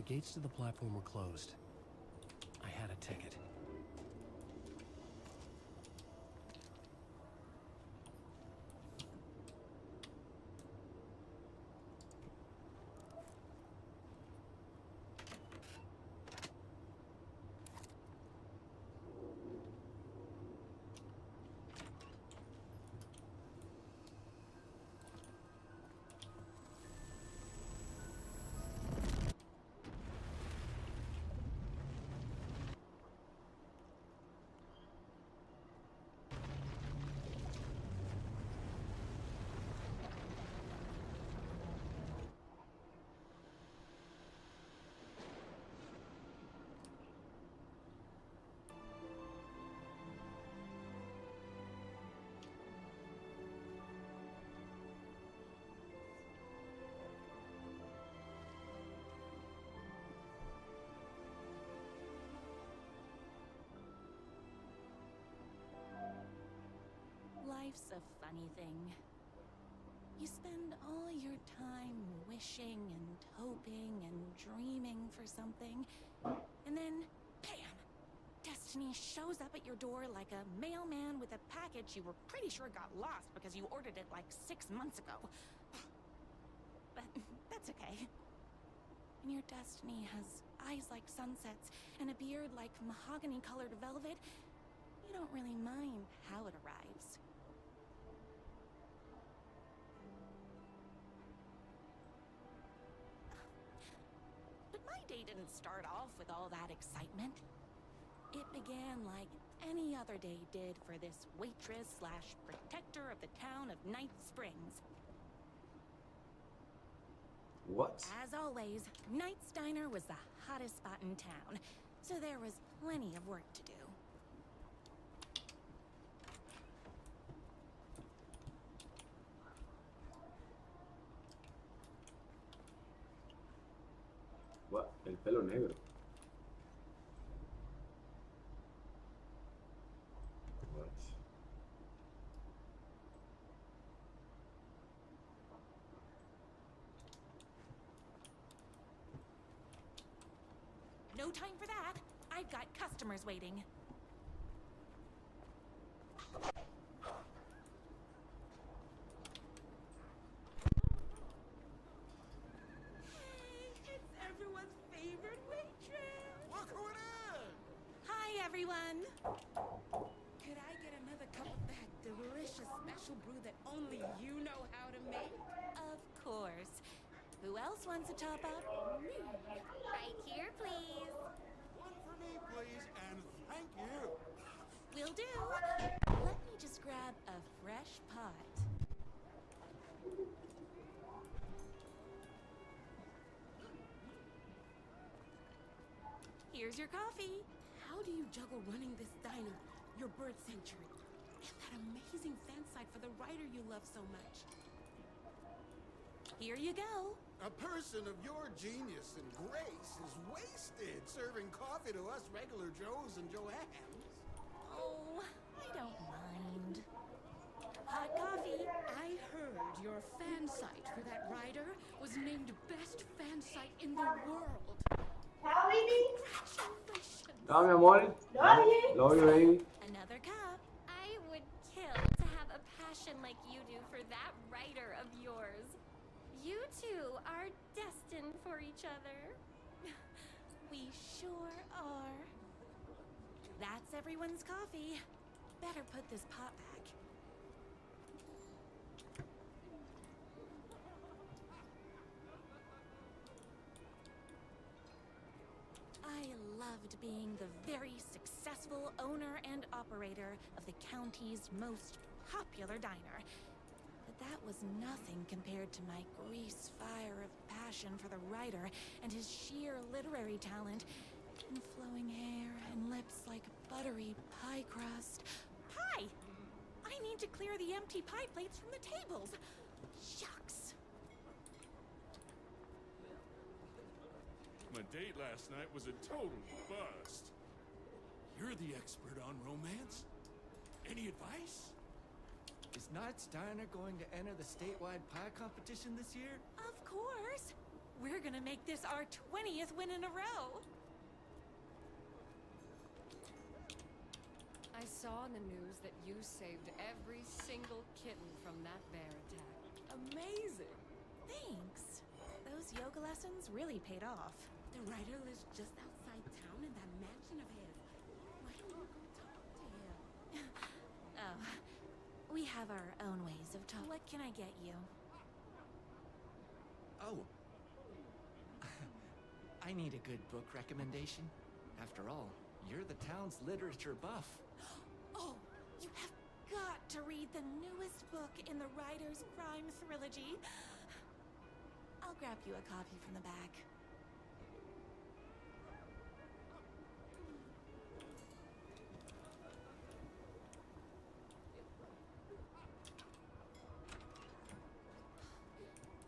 The gates to the platform were closed. I had a ticket. Life's a funny thing. You spend all your time wishing and hoping and dreaming for something, and then, bam! Destiny shows up at your door like a mailman with a package you were pretty sure got lost because you ordered it like 6 months ago. But that's okay. When your destiny has eyes like sunsets and a beard like mahogany-colored velvet, you don't really mind how it arrives. But my day didn't start off with all that excitement. It began like any other day did for this waitress slash protector of the town of Night Springs. What? As always, Knight's Diner was the hottest spot in town, so there was plenty of work to do. What? El pelo negro. What? No time for that. I've got customers waiting. Hey, it's everyone's favorite waitress. Look who it is! Hi, everyone. Could I get another cup of that delicious special brew that only you know how to make? Of course. Who else wants a top up? Me. Right here, please. One for me, please, and thank you. Will do. Let me just grab a fresh pot. Here's your coffee. How do you juggle running this diner, your bird sanctuary, and that amazing fan site for the writer you love so much? Here you go. A person of your genius and grace is wasted serving coffee to us regular Joes and Joannes. Oh, I don't mind. Hot coffee. I heard your fan site for that writer was named best fan site in the world. Congratulations. No, mi amor. Love you, baby. Another cup. I would kill to have a passion like you do for that writer of yours. You two are destined for each other. We sure are. That's everyone's coffee. Better put this pot back. I loved being the very successful owner and operator of the county's most popular diner. But that was nothing compared to my grease fire of passion for the writer and his sheer literary talent, and flowing hair and lips like buttery pie crust. Pie! I need to clear the empty pie plates from the tables. Shucks. My date last night was a total bust. You're the expert on romance. Any advice? Is Knight's Diner going to enter the statewide pie competition this year? Of course. We're gonna make this our 20th win in a row. I saw in the news that you saved every single kitten from that bear attack. Amazing. Thanks. Those yoga lessons really paid off. The writer lives just outside town in that mansion of his. Why don't you go talk to him? Oh, we have our own ways of talking. What can I get you? Oh. I need a good book recommendation. After all, you're the town's literature buff. Oh, you have got to read the newest book in the Writer's Crime Trilogy. I'll grab you a copy from the back.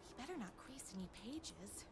You better not crease any pages.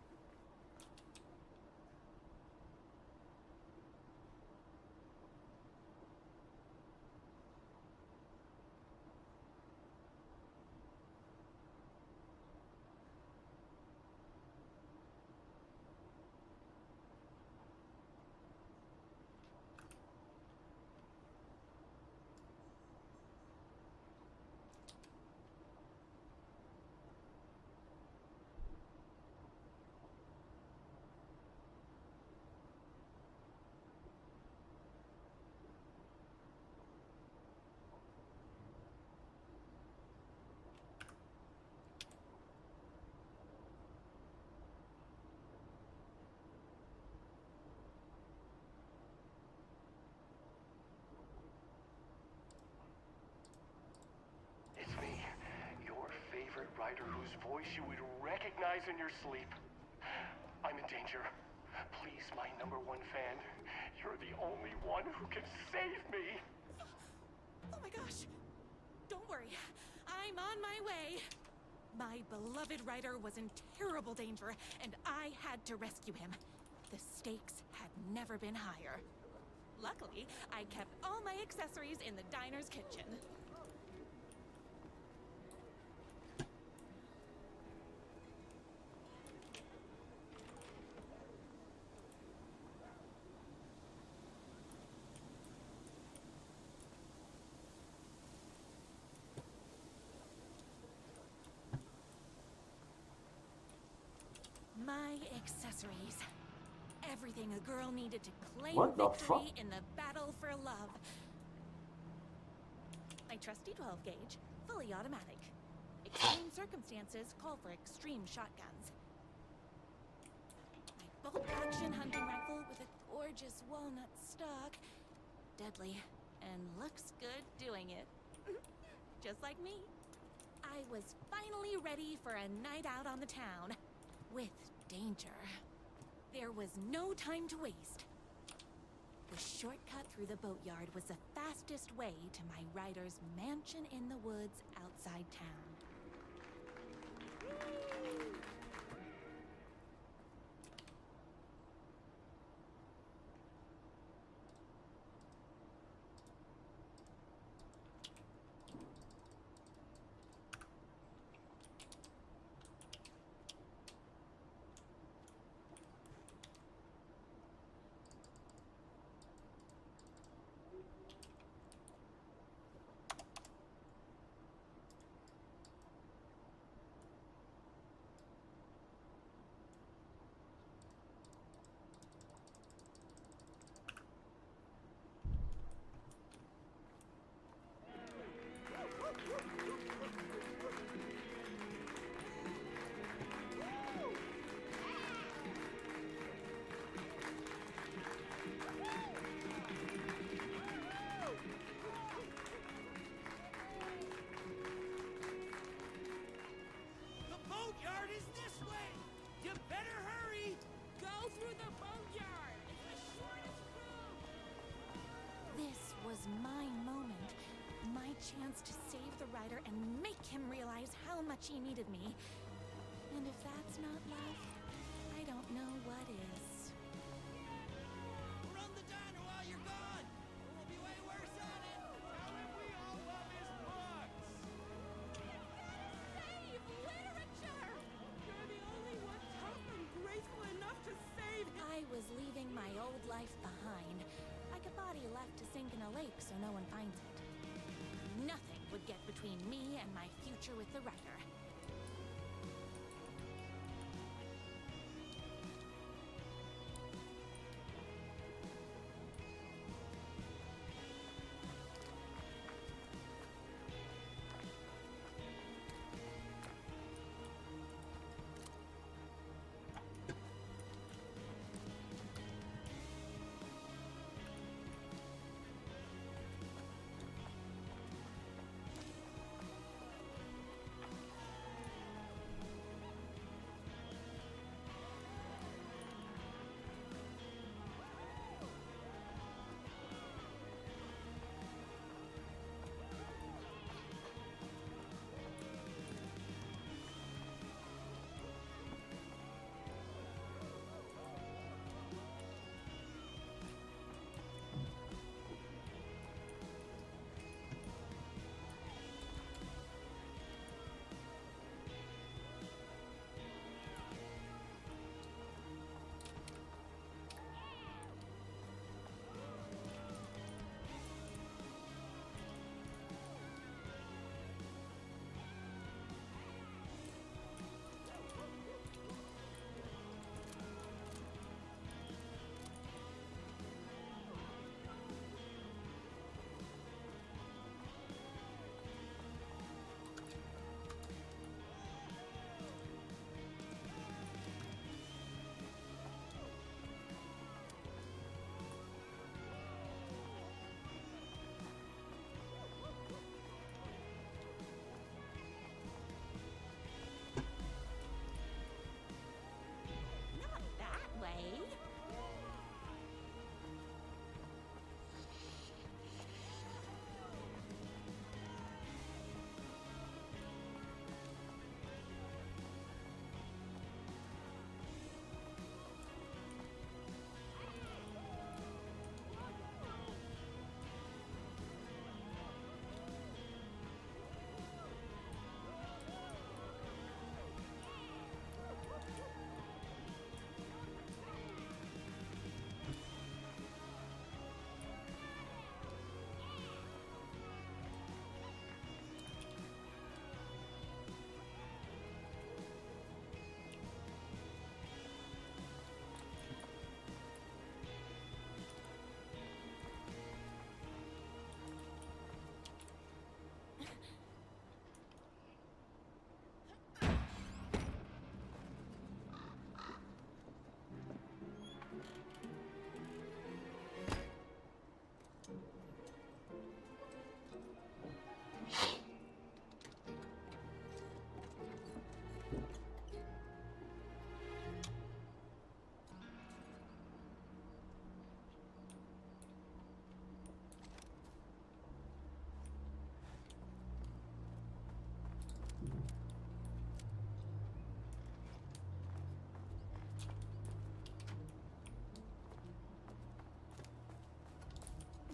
It's me, your favorite writer whose voice you would recognize in your sleep. I'm in danger. Please, my #1 fan, you're the only one who can save me. Oh my gosh! Don't worry, I'm on my way. My beloved writer was in terrible danger, and I had to rescue him. The stakes had never been higher. Luckily, I kept all my accessories in the diner's kitchen. My accessories. Everything a girl needed to claim What the victory fuck? in the battle for love. My trusty 12 gauge, fully automatic. Extreme circumstances call for extreme shotguns. My bolt action hunting rifle with a gorgeous walnut stock. Deadly, and looks good doing it. Just like me. I was finally ready for a night out on the town. With danger. There was no time to waste. The shortcut through the boatyard was the fastest way to my writer's mansion in the woods outside town. My moment, my chance to save the writer and make him realize how much he needed me. And if that's not love, I don't know what is. Run the diner while you're gone! We'll be way worse on it! Tell him we all love his books! Save literature! You're the only one talking left to sink in a lake so no one finds it. Nothing would get between me and my future with the writer.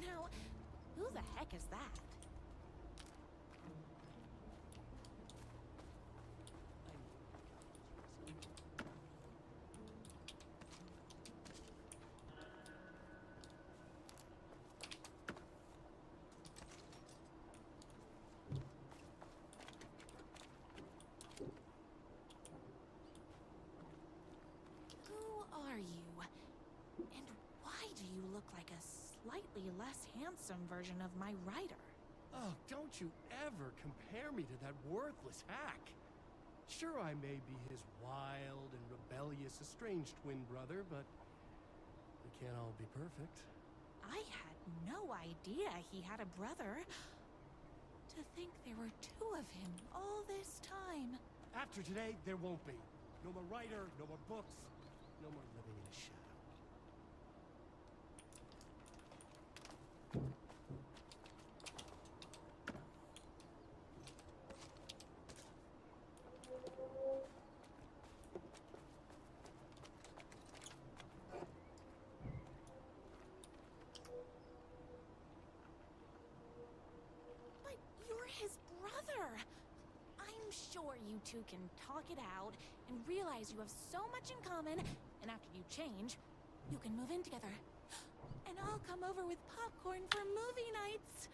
Now, who the heck is that? Who are you? And why do you look like a slightly less handsome version of my writer? Oh, don't you ever compare me to that worthless hack. Sure, I may be his wild and rebellious estranged twin brother, but we can't all be perfect. I had no idea he had a brother. To think there were two of him all this time. After today, there won't be. No more writer, no more books, no more living in a shadow. But you're his brother. I'm sure you two can talk it out and realize you have so much in common, and after you change, you can move in together. And I'll come over with popcorn for movie nights.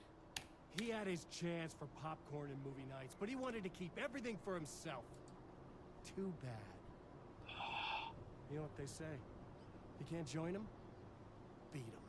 He had his chance for popcorn and movie nights, but he wanted to keep everything for himself. Too bad. You know what they say? You can't join him? Beat him.